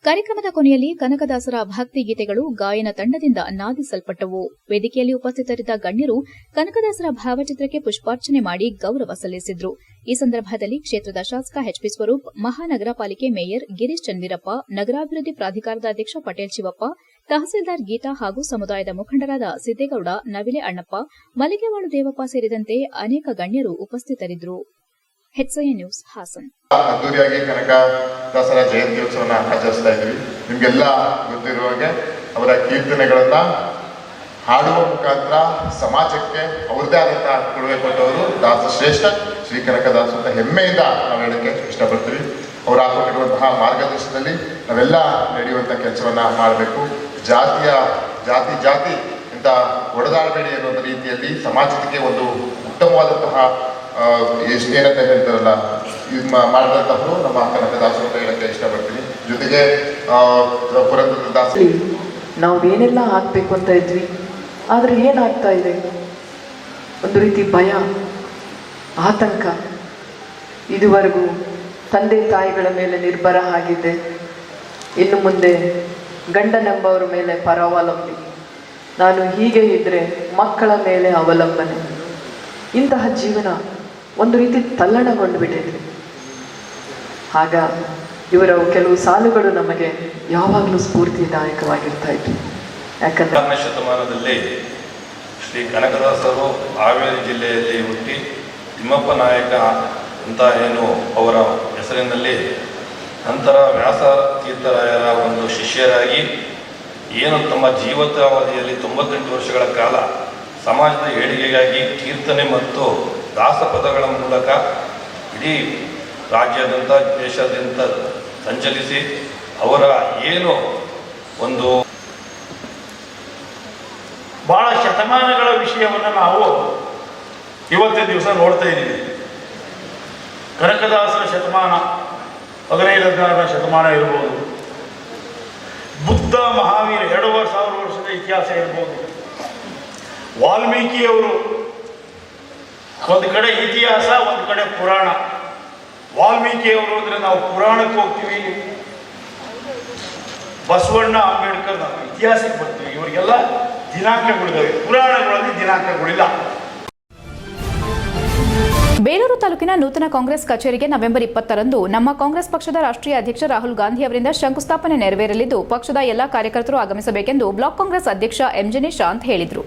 ಕಾರ್ಯಕ್ರಮದ ಕೊನೆಯಲ್ಲಿ ಕನಕದಾಸರ ಭಕ್ತಿ ಗೀತೆಗಳು ಗಾಯನ ತಂಡದಿಂದ ನಾದಿಸಲ್ಪಟ್ಟವು. ವೇದಿಕೆಯಲ್ಲಿ ಉಪಸ್ಥಿತರಿದ್ದ ಗಣ್ಯರು ಕನಕದಾಸರ ಭಾವಚಿತ್ರಕ್ಕೆ ಪುಷ್ಪಾರ್ಚನೆ ಮಾಡಿ ಗೌರವ ಸಲ್ಲಿಸಿದ್ರು. ಈ ಸಂದರ್ಭದಲ್ಲಿ ಕ್ಷೇತ್ರದ ಶಾಸಕ ಎಚ್ಪಿ ಸ್ವರೂಪ್, ಮಹಾನಗರ ಪಾಲಿಕೆ ಮೇಯರ್ ಗಿರೀಶ್ ಚಂದ್ವೀರಪ್ಪ, ನಗರಾಭಿವೃದ್ಧಿ ಪ್ರಾಧಿಕಾರದ ಅಧ್ಯಕ್ಷ ಪಟೇಲ್ ಶಿವಪ್ಪ, ತಹಸೀಲ್ದಾರ್ ಗೀತಾ ಹಾಗೂ ಸಮುದಾಯದ ಮುಖಂಡರಾದ ಸಿದ್ದೇಗೌಡ, ನವಿಲೆ ಅಣ್ಣಪ್ಪ, ಮಲ್ಲಿಗೆವಾಳು ದೇವಪ್ಪ ಸೇರಿದಂತೆ ಅನೇಕ ಗಣ್ಯರು ಉಪಸ್ಥಿತರಿದ್ದರು. HCI news Hassan. ಅದ್ದೂರಿಯಾಗಿ ಕನಕದಾಸರ ಜಯಂತ್ಯೋತ್ಸವನ ಆಚರಿಸ್ತಾ ಇದ್ವಿ. ನಿಮ್ಗೆಲ್ಲ ಗೊತ್ತಿರುವ ಹಾಗೆ ಅವರ ಕೀರ್ತನೆಗಳನ್ನ ಹಾಡುವ ಮುಖಾಂತರ ಸಮಾಜಕ್ಕೆ ಅವ್ರದ್ದೇ ಆದಂತಹ ಕೊಡುಗೆ ಕೊಟ್ಟವರು ದಾಸಶ್ರೇಷ್ಠ ಶ್ರೀ ಕನಕದಾಸ ಅಂತ ಹೆಮ್ಮೆಯಿಂದ ನಾವು ಹೇಳಕ್ಕೆ ಇಷ್ಟಪಡ್ತೀವಿ. ಅವರು ಹಾಕೊಂಡಿರುವಂತಹ ಮಾರ್ಗದರ್ಶನದಲ್ಲಿ ನಾವೆಲ್ಲ ನಡೆಯುವಂಥ ಕೆಲಸವನ್ನ ಮಾಡಬೇಕು. ಜಾತಿ ಇಂಥ ಒಡೆದಾಡಬೇಡಿ ಅನ್ನೋ ರೀತಿಯಲ್ಲಿ ಸಮಾಜಕ್ಕೆ ಒಂದು ಉತ್ತಮವಾದಂತಹ ಏನಂತ ಹೇಳ್ತಾರಲ್ಲ, ಇದು ಮಾಡಿದಂತಹವರು ನಮ್ಮ ಕನಕದಾಸರು ಅಂತ ಹೇಳಕ್ಕೆ ಇಷ್ಟಪಡ್ತೀನಿ. ಜೊತೆಗೆ ಪುರಂದರದಾಸ ನಾವೇನೆಲ್ಲ ಆಗ್ಬೇಕು ಅಂತ ಇದ್ವಿ, ಆದರೆ ಏನಾಗ್ತಾ ಇದೆ? ಒಂದು ರೀತಿ ಭಯ, ಆತಂಕ. ಇದುವರೆಗೂ ತಂದೆ ತಾಯಿಗಳ ಮೇಲೆ ನಿರ್ಭರ ಆಗಿದ್ದೆ, ಇನ್ನು ಮುಂದೆ ಗಂಡನೆಂಬವರ ಮೇಲೆ ಪರಾವಲಂಬಿ, ನಾನು ಹೀಗೆ ಇದ್ದರೆ ಮಕ್ಕಳ ಮೇಲೆ ಅವಲಂಬನೆ. ಇಂತಹ ಜೀವನ ಒಂದು ರೀತಿ ತಲ್ಲಣಗೊಂಡು ಬಿಟ್ಟಿದೆ. ಆಗ ಇವರ ಕೆಲವು ಸಾಲುಗಳು ನಮಗೆ ಯಾವಾಗಲೂ ಸ್ಫೂರ್ತಿದಾಯಕವಾಗಿರ್ತಾ ಇತ್ತು. ಯಾಕಂದರೆ 16ನೇ ಶತಮಾನದಲ್ಲಿ ಶ್ರೀ ಕನಕದಾಸರು ಹಾವೇರಿ ಜಿಲ್ಲೆಯಲ್ಲಿ ಹುಟ್ಟಿ ತಿಮ್ಮಪ್ಪ ನಾಯಕ ಅಂತ ಏನು ಅವರ ಹೆಸರಿನಲ್ಲಿ ನಂತರ ವ್ಯಾಸ ತೀರ್ಥರಾಯರ ಒಂದು ಶಿಷ್ಯರಾಗಿ ಏನು ತಮ್ಮ ಜೀವಿತಾವಧಿಯಲ್ಲಿ 98 ವರ್ಷಗಳ ಕಾಲ ಸಮಾಜದ ಏಳಿಗೆಗಾಗಿ ಕೀರ್ತನೆ ಮತ್ತು ದಾಸಪದಗಳ ಮೂಲಕ ಇಡೀ ರಾಜ್ಯಾದ್ಯಂತ ದೇಶಾದ್ಯಂತ ಸಂಚಲಿಸಿ ಅವರ ಏನು ಒಂದು ಬಹಳ ಶತಮಾನಗಳ ವಿಷಯವನ್ನು ನಾವು ಇವತ್ತಿನ ದಿವಸ ನೋಡ್ತಾ ಇದ್ದೀವಿ. ಕನಕದಾಸರ ಶತಮಾನ 15ನೇ ಶತಮಾನ ಇರ್ಬೋದು, ಬುದ್ಧ ಮಹಾವೀರ 2000 ವರ್ಷದ ಇತಿಹಾಸ ಇರ್ಬೋದು, ವಾಲ್ಮೀಕಿಯವರು ಒಂದು ಕಡೆ ಇತಿಹಾಸ, ಒಂದು ಕಡೆ ಪುರಾಣ. ವಾಲ್ಮೀಕಿಯವರು ಅಂದರೆ ನಾವು ಪುರಾಣಕ್ಕೆ ಹೋಗ್ತೀವಿ, ಬಸವಣ್ಣ, ಅಂಬೇಡ್ಕರ್ ನಾವು ಇತಿಹಾಸಕ್ಕೆ ಬರ್ತೀವಿ. ಇವರಿಗೆಲ್ಲ ದಿನಾಂಕಗಳಿದ್ದಾವೆ, ಪುರಾಣಗಳಲ್ಲಿ ದಿನಾಂಕಗಳಿಲ್ಲ. ಬೇಲೂರು ತಾಲೂಕಿನ ನೂತನ ಕಾಂಗ್ರೆಸ್ ಕಚೇರಿಗೆ ನವೆಂಬರ್ 20ರಂದು ನಮ್ಮ ಕಾಂಗ್ರೆಸ್ ಪಕ್ಷದ ರಾಷ್ಟ್ರೀಯ ಅಧ್ಯಕ್ಷ ರಾಹುಲ್ ಗಾಂಧಿ ಅವರಿಂದ ಶಂಕುಸ್ಥಾಪನೆ ನೆರವೇರಲಿದ್ದು, ಪಕ್ಷದ ಎಲ್ಲಾ ಕಾರ್ಯಕರ್ತರು ಆಗಮಿಸಬೇಕೆಂದು ಬ್ಲಾಕ್ ಕಾಂಗ್ರೆಸ್ ಅಧ್ಯಕ್ಷ ಎಂಜೆ ನಿಶಾಂತ್ ಹೇಳಿದರು.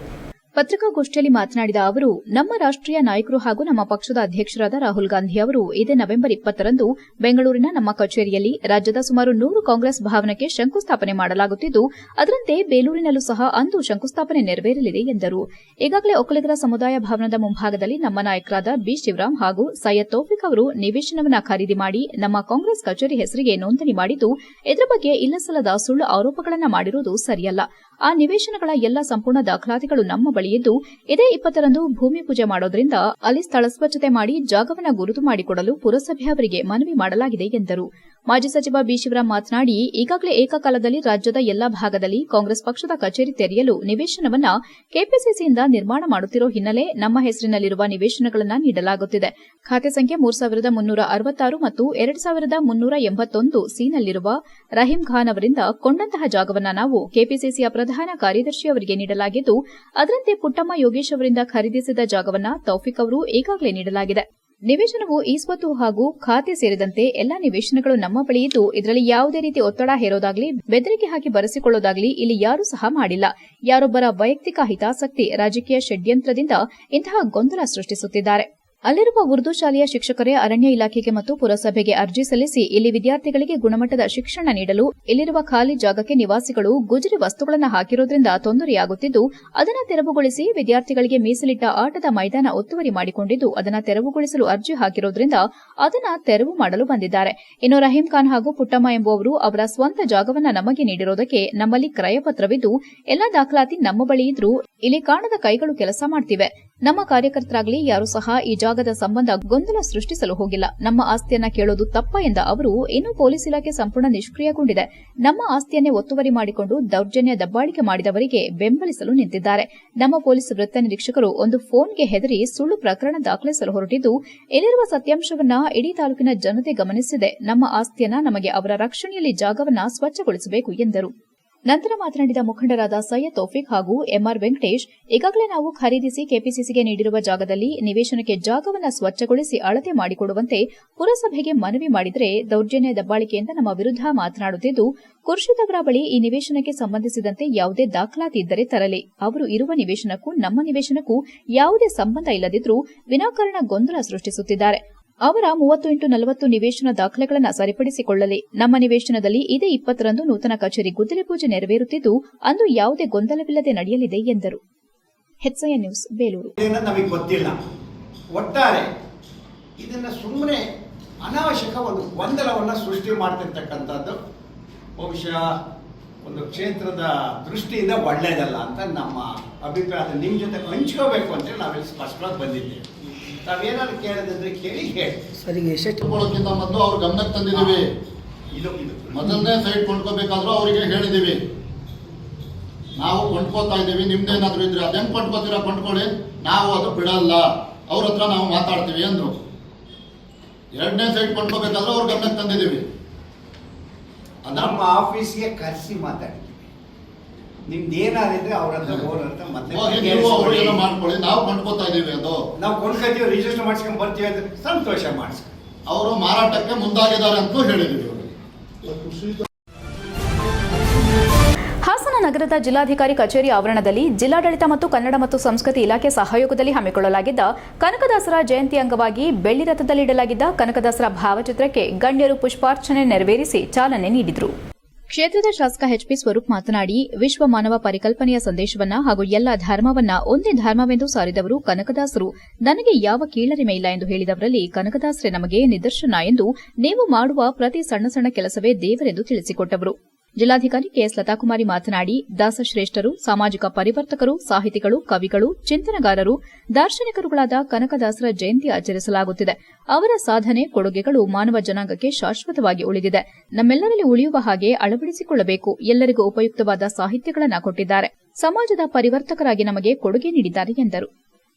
ಪತ್ರಿಕಾಗೋಷ್ಠಿಯಲ್ಲಿ ಮಾತನಾಡಿದ ಅವರು, ನಮ್ಮ ರಾಷ್ಟ್ರೀಯ ನಾಯಕರು ಹಾಗೂ ನಮ್ಮ ಪಕ್ಷದ ಅಧ್ಯಕ್ಷರಾದ ರಾಹುಲ್ ಗಾಂಧಿ ಅವರು ಇದೇ ನವೆಂಬರ್ 20ರಂದು ಬೆಂಗಳೂರಿನ ನಮ್ಮ ಕಚೇರಿಯಲ್ಲಿ ರಾಜ್ಯದ ಸುಮಾರು 100 ಕಾಂಗ್ರೆಸ್ ಭವನಕ್ಕೆ ಶಂಕುಸ್ಥಾಪನೆ ಮಾಡಲಾಗುತ್ತಿದ್ದು, ಅದರಂತೆ ಬೇಲೂರಿನಲ್ಲೂ ಸಹ ಅಂದು ಶಂಕುಸ್ಥಾಪನೆ ನೆರವೇರಲಿದೆ ಎಂದರು. ಈಗಾಗಲೇ ಒಕ್ಕಲಿಗರ ಸಮುದಾಯ ಭವನದ ಮುಂಭಾಗದಲ್ಲಿ ನಮ್ಮ ನಾಯಕರಾದ ಬಿ ಶಿವರಾಮ್ ಹಾಗೂ ಸೈಯದ್ ತೌಫಿಕ್ ಅವರು ನಿವೇಶನವನ್ನು ಖರೀದಿ ಮಾಡಿ ನಮ್ಮ ಕಾಂಗ್ರೆಸ್ ಕಚೇರಿ ಹೆಸರಿಗೆ ನೋಂದಣಿ ಮಾಡಿದ್ದು, ಇದರ ಬಗ್ಗೆ ಇಲ್ಲಸಲ್ಲದ ಸುಳ್ಳು ಆರೋಪಗಳನ್ನು ಮಾಡಿರುವುದು ಸರಿಯಲ್ಲ. ಆ ನಿವೇಶನಗಳ ಎಲ್ಲ ಸಂಪೂರ್ಣ ದಾಖಲಾತಿಗಳು ನಮ್ಮ ಬಳಿಯಿದ್ದು, ಇದೇ 20ರಂದು ಭೂಮಿ ಪೂಜೆ ಮಾಡೋದ್ರಿಂದ ಅಲ್ಲಿ ಸ್ಥಳ ಸ್ವಚ್ಛತೆ ಮಾಡಿ ಜಾಗವನ್ನು ಗುರುತು ಮಾಡಿಕೊಡಲು ಪುರಸಭೆ ಅವರಿಗೆ ಮನವಿ ಮಾಡಲಾಗಿದೆ ಎಂದರು. ಮಾಜಿ ಸಚಿವ ಬಿ ಶಿವರಾಮ್ ಮಾತನಾಡಿ, ಈಗಾಗಲೇ ಏಕಕಾಲದಲ್ಲಿ ರಾಜ್ಯದ ಎಲ್ಲಾ ಭಾಗದಲ್ಲಿ ಕಾಂಗ್ರೆಸ್ ಪಕ್ಷದ ಕಚೇರಿ ತೆರೆಯಲು ನಿವೇಶನವನ್ನ ಕೆಪಿಸಿಸಿಯಿಂದ ನಿರ್ಮಾಣ ಮಾಡುತ್ತಿರೋ ಹಿನ್ನೆಲೆ ನಮ್ಮ ಹೆಸರಿನಲ್ಲಿರುವ ನಿವೇಶನಗಳನ್ನು ನೀಡಲಾಗುತ್ತಿದೆ. ಖಾತೆ ಸಂಖ್ಯೆ 3366 ಮತ್ತು 2381 ಸಿನಲ್ಲಿರುವ ರಹೀಂ ಖಾನ್ ಅವರಿಂದ ಕೊಂಡಂತಹ ಜಾಗವನ್ನು ನಾವು ಕೆಪಿಸಿಸಿಯ ಪ್ರಧಾನ ಕಾರ್ಯದರ್ಶಿ ಅವರಿಗೆ ನೀಡಲಾಗಿದ್ದು, ಅದರಂತೆ ಪುಟ್ಟಮ್ಮ ಯೋಗೇಶ್ ಅವರಿಂದ ಖರೀದಿಸಿದ ಜಾಗವನ್ನು ತೌಫಿಕ್ ಅವರು ಈಗಾಗಲೇ ನೀಡಲಾಗಿದೆ. ನಿವೇಶನವು ಈ ಸ್ವತ್ತು ಹಾಗೂ ಖಾತೆ ಸೇರಿದಂತೆ ಎಲ್ಲಾ ನಿವೇಶನಗಳು ನಮ್ಮ ಬಳಿ ಇದ್ದು, ಇದರಲ್ಲಿ ಯಾವುದೇ ರೀತಿ ಒತ್ತಡ ಹೇರೋದಾಗ್ಲಿ, ಬೆದರಿಕೆ ಹಾಕಿ ಬರೆಸಿಕೊಳ್ಳೋದಾಗ್ಲಿ ಇಲ್ಲಿ ಯಾರೂ ಸಹ ಮಾಡಿಲ್ಲ. ಯಾರೊಬ್ಬರ ವೈಯಕ್ತಿಕ ಹಿತಾಸಕ್ತಿ, ರಾಜಕೀಯ ಷಡ್ಯಂತ್ರದಿಂದ ಇಂತಹ ಗೊಂದಲ ಸೃಷ್ಟಿಸುತ್ತಿದ್ದಾರೆ. ಅಲ್ಲಿರುವ ಉರ್ದು ಶಾಲೆಯ ಶಿಕ್ಷಕರೇ ಅರಣ್ಯ ಇಲಾಖೆಗೆ ಮತ್ತು ಪುರಸಭೆಗೆ ಅರ್ಜಿ ಸಲ್ಲಿಸಿ ಇಲ್ಲಿ ವಿದ್ಯಾರ್ಥಿಗಳಿಗೆ ಗುಣಮಟ್ಟದ ಶಿಕ್ಷಣ ನೀಡಲು ಇಲ್ಲಿರುವ ಖಾಲಿ ಜಾಗಕ್ಕೆ ನಿವಾಸಿಗಳು ಗುಜರಿ ವಸ್ತುಗಳನ್ನು ಹಾಕಿರುವುದರಿಂದ ತೊಂದರೆಯಾಗುತ್ತಿದ್ದು, ಅದನ್ನು ತೆರವುಗೊಳಿಸಿ ವಿದ್ಯಾರ್ಥಿಗಳಿಗೆ ಮೀಸಲಿಟ್ಟ ಆಟದ ಮೈದಾನ ಒತ್ತುವರಿ ಮಾಡಿಕೊಂಡಿದ್ದು, ಅದನ್ನು ತೆರವುಗೊಳಿಸಲು ಅರ್ಜಿ ಹಾಕಿರುವುದರಿಂದ ಅದನ್ನು ತೆರವು ಮಾಡಲು ಬಂದಿದ್ದಾರೆ. ಇನ್ನು ರಹೀಂ ಖಾನ್ ಹಾಗೂ ಪುಟ್ಟಮ್ಮ ಎಂಬುವವರು ಅವರ ಸ್ವಂತ ಜಾಗವನ್ನು ನಮಗೆ ನೀಡಿರುವುದಕ್ಕೆ ನಮ್ಮಲ್ಲಿ ಕ್ರಯಪತ್ರವಿದ್ದು, ಎಲ್ಲಾ ದಾಖಲಾತಿ ನಮ್ಮ ಬಳಿ ಇದ್ರೂ ಇಲ್ಲಿ ಕಾಣದ ಕೈಗಳು ಕೆಲಸ ಮಾಡ್ತಿವೆ. ನಮ್ಮ ಕಾರ್ಯಕರ್ತರಾಗಲಿ ಯಾರೂ ಸಹ ಈ ಜಾಗದ ಸಂಬಂಧ ಗೊಂದಲ ಸೃಷ್ಟಿಸಲು ಹೋಗಿಲ್ಲ. ನಮ್ಮ ಆಸ್ತಿಯನ್ನ ಕೇಳೋದು ತಪ್ಪ ಎಂದ ಅವರು, ಇನ್ನು ಪೊಲೀಸ್ ಇಲಾಖೆ ಸಂಪೂರ್ಣ ನಿಷ್ಕ್ರಿಯಗೊಂಡಿದೆ. ನಮ್ಮ ಆಸ್ತಿಯನ್ನೇ ಒತ್ತುವರಿ ಮಾಡಿಕೊಂಡು ದೌರ್ಜನ್ಯ ದಬ್ಬಾಳಿಕೆ ಮಾಡಿದವರಿಗೆ ಬೆಂಬಲಿಸಲು ನಿಂತಿದ್ದಾರೆ. ನಮ್ಮ ಪೊಲೀಸ್ ವೃತ್ತ ನಿರೀಕ್ಷಕರು ಒಂದು ಫೋನ್ಗೆ ಹೆದರಿ ಸುಳ್ಳು ಪ್ರಕರಣ ದಾಖಲಿಸಲು ಹೊರಟಿದ್ದು, ಇಲ್ಲಿರುವ ಸತ್ಯಾಂಶವನ್ನ ಇಡೀ ತಾಲೂಕಿನ ಜನತೆ ಗಮನಿಸಿದೆ. ನಮ್ಮ ಆಸ್ತಿಯನ್ನ ನಮಗೆ ಅವರ ರಕ್ಷಣೆಯಲ್ಲಿ ಜಾಗವನ್ನ ಸ್ವಚ್ಛಗೊಳಿಸಬೇಕು ಎಂದರು. ನಂತರ ಮಾತನಾಡಿದ ಮುಖಂಡರಾದ ಸೈಯದ್ ತೌಫಿಕ್ ಹಾಗೂ ಎಂಆರ್ ವೆಂಕಟೇಶ್, ಈಗಾಗಲೇ ನಾವು ಖರೀದಿಸಿ ಕೆಪಿಸಿಸಿಗೆ ನೀಡಿರುವ ಜಾಗದಲ್ಲಿ ನಿವೇಶನಕ್ಕೆ ಜಾಗವನ್ನು ಸ್ವಚ್ಛಗೊಳಿಸಿ ಅಳತೆ ಮಾಡಿಕೊಡುವಂತೆ ಪುರಸಭೆಗೆ ಮನವಿ ಮಾಡಿದರೆ ದೌರ್ಜನ್ಯ ದಬ್ಬಾಳಿಕೆಯಿಂದ ನಮ್ಮ ವಿರುದ್ಧ ಮಾತನಾಡುತ್ತಿದ್ದು, ಖುರ್ಷಿದ್ ಅವರ ಬಳಿ ಈ ನಿವೇಶನಕ್ಕೆ ಸಂಬಂಧಿಸಿದಂತೆ ಯಾವುದೇ ದಾಖಲಾತಿ ಇದ್ದರೆ ತರಲಿ. ಅವರು ಇರುವ ನಿವೇಶನಕ್ಕೂ ನಮ್ಮ ನಿವೇಶನಕ್ಕೂ ಯಾವುದೇ ಸಂಬಂಧ ಇಲ್ಲದಿದ್ದರೂ ವಿನಾಕಾರಣ ಗೊಂದಲ ಸೃಷ್ಟಿಸುತ್ತಿದ್ದಾರೆ. ಅವರ 30x40 ನಿವೇಶನ ದಾಖಲೆಗಳನ್ನು ಸರಿಪಡಿಸಿಕೊಳ್ಳಲಿ. ನಮ್ಮ ನಿವೇಶನದಲ್ಲಿ ಇದೇ 20ರಂದು ನೂತನ ಕಚೇರಿ ಗುದ್ದಲಿ ಪೂಜೆ ನೆರವೇರುತ್ತಿದ್ದು, ಅಂದು ಯಾವುದೇ ಗೊಂದಲವಿಲ್ಲದೆ ನಡೆಯಲಿದೆ ಎಂದರು. HCN news, Belur. ನಮಗೆ ಗೊತ್ತಿಲ್ಲ. ಒಟ್ಟಾರೆ ಇದನ್ನ ಸುಮ್ಮನೆ ಅನಾವಶ್ಯಕ ಒಂದು ಗೊಂದಲವನ್ನು ಸೃಷ್ಟಿ ಮಾಡ್ತಿರ್ತಕ್ಕಂಥದ್ದು ಬಹುಶಃ ಒಂದು ಕ್ಷೇತ್ರದ ದೃಷ್ಟಿಯಿಂದ ಒಳ್ಳೆಯದಲ್ಲ ಅಂತ ನಮ್ಮ ಅಭಿಪ್ರಾಯ. ನಿಮ್ಮ ಜೊತೆ ಹಂಚ್ಕೋಬೇಕು ಅಂತೇಳಿ ನಾವಿಲ್ಲಿ ಸ್ಪಷ್ಟವಾಗಿ ಬಂದಿದ್ದೇವೆ. ನಾವೇನಾದ್ರು ಕೇಳೋದಂದ್ರೆ ಕೇಳಿ ಹೇಳಿ. ಸರಿಗೆ ಎಷ್ಟು ಕೊಳ್ಳೋಕ್ಕಿಂತ ಮೊದಲು ಅವ್ರ ಗಮನಕ್ಕೆ ತಂದಿದ್ದೀವಿ. ಇದು ಮೊದಲನೇ ಸೈಟ್ ಕೊಂಡ್ಕೋಬೇಕಾದ್ರೂ ಅವರಿಗೆ ಹೇಳಿದ್ದೀವಿ, ನಾವು ಕೊಂಡ್ಕೋತಾ ಇದ್ದೀವಿ, ನಿಮ್ದೇನಾದ್ರೂ ಇದ್ರೆ ಅದೇನು ಕೊಂಡ್ಕೋತೀರಾ ಕೊಂಡ್ಕೊಳ್ಳಿ, ನಾವು ಅದು ಬಿಡಲ್ಲ, ಅವ್ರ ಹತ್ರ ನಾವು ಮಾತಾಡ್ತೀವಿ ಅಂದ್ರು. ಎರಡನೇ ಸೈಟ್ ಕೊಂಡ್ಕೋಬೇಕಾದ್ರೂ ಅವ್ರ ಗಮನಕ್ಕೆ ತಂದಿದ್ದೀವಿ. ನಮ್ಮ ಆಫೀಸ್ಗೆ ಕರೆಸಿ ಮಾತಾಡ್ತೀವಿ. ನಿಮ್ದು ಏನಾದ್ರೆ ಅವ್ರ ಹತ್ರ ಓನರ್ ಮೊದಲು ಮಾಡ್ಕೊಳ್ಳಿ, ನಾವು ಕೊಂಡ್ಕೋತಾ ಇದೀವಿ, ಅದು ನಾವು ಕೊಂಡ್ಕೊತೀವಿ, ರಿಜಿಸ್ಟರ್ ಮಾಡ್ಸ್ಕೊಂಡ್ ಬರ್ತೀವಿ ಅಂತ ಸಂತೋಷ ಮಾಡಿಸ್ಕೊ. ಅವರು ಮಾರಾಟಕ್ಕೆ ಮುಂದಾಗಿದ್ದಾರೆ ಅಂತಲೂ ಹೇಳಿದ್ದೀವಿ. ಹಾಸನ ನಗರದ ಜಿಲ್ಲಾಧಿಕಾರಿ ಕಚೇರಿ ಆವರಣದಲ್ಲಿ ಜಿಲ್ಲಾಡಳಿತ ಮತ್ತು ಕನ್ನಡ ಮತ್ತು ಸಂಸ್ಕೃತಿ ಇಲಾಖೆ ಸಹಯೋಗದಲ್ಲಿ ಹಮ್ಮಿಕೊಳ್ಳಲಾಗಿದ್ದ ಕನಕದಾಸರ ಜಯಂತಿ ಅಂಗವಾಗಿ ಬೆಳ್ಳಿ ರಥದಲ್ಲಿ ಇಡಲಾಗಿದ್ದ ಕನಕದಾಸರ ಭಾವಚಿತ್ರಕ್ಕೆ ಗಣ್ಯರು ಪುಷ್ಪಾರ್ಚನೆ ನೆರವೇರಿಸಿ ಚಾಲನೆ ನೀಡಿದರು. ಕ್ಷೇತ್ರದ ಶಾಸಕ ಎಚ್ಪಿ ಸ್ವರೂಪ್ ಮಾತನಾಡಿ, ವಿಶ್ವ ಮಾನವ ಪರಿಕಲ್ಪನೆಯ ಸಂದೇಶವನ್ನ ಹಾಗೂ ಎಲ್ಲ ಧರ್ಮವನ್ನ ಒಂದೇ ಧರ್ಮವೆಂದು ಸಾರಿದವರು ಕನಕದಾಸರು. ನನಗೆ ಯಾವ ಕೀಳರಿಮೆ ಇಲ್ಲ ಎಂದು ಹೇಳಿದವರಲ್ಲಿ ಕನಕದಾಸರೇ ನಮಗೆ ನಿದರ್ಶನ ಎಂದು, ನೀವು ಮಾಡುವ ಪ್ರತಿ ಸಣ್ಣ ಸಣ್ಣ ಕೆಲಸವೇ ದೇವರೆಂದು ತಿಳಿಸಿಕೊಟ್ಟವರು. ಜಿಲ್ಲಾಧಿಕಾರಿ ಕೆಎಸ್ ಲತಾಕುಮಾರಿ ಮಾತನಾಡಿ, ದಾಸಶ್ರೇಷ್ಠರು, ಸಾಮಾಜಿಕ ಪರಿವರ್ತಕರು, ಸಾಹಿತಿಗಳು, ಕವಿಗಳು, ಚಿಂತನಗಾರರು, ದಾರ್ಶನಿಕರುಗಳಾದ ಕನಕದಾಸರ ಜಯಂತಿ ಆಚರಿಸಲಾಗುತ್ತಿದೆ. ಅವರ ಸಾಧನೆ, ಕೊಡುಗೆಗಳು ಮಾನವ ಜನಾಂಗಕ್ಕೆ ಶಾಶ್ವತವಾಗಿ ಉಳಿದಿದೆ. ನಮ್ಮೆಲ್ಲರಲ್ಲಿ ಉಳಿಯುವ ಹಾಗೆ ಅಳವಡಿಸಿಕೊಳ್ಳಬೇಕು. ಎಲ್ಲರಿಗೂ ಉಪಯುಕ್ತವಾದ ಸಾಹಿತ್ಯಗಳನ್ನು ಕೊಟ್ಟಿದ್ದಾರೆ. ಸಮಾಜದ ಪರಿವರ್ತಕರಾಗಿ ನಮಗೆ ಕೊಡುಗೆ ನೀಡಿದ್ದಾರೆ ಎಂದರು.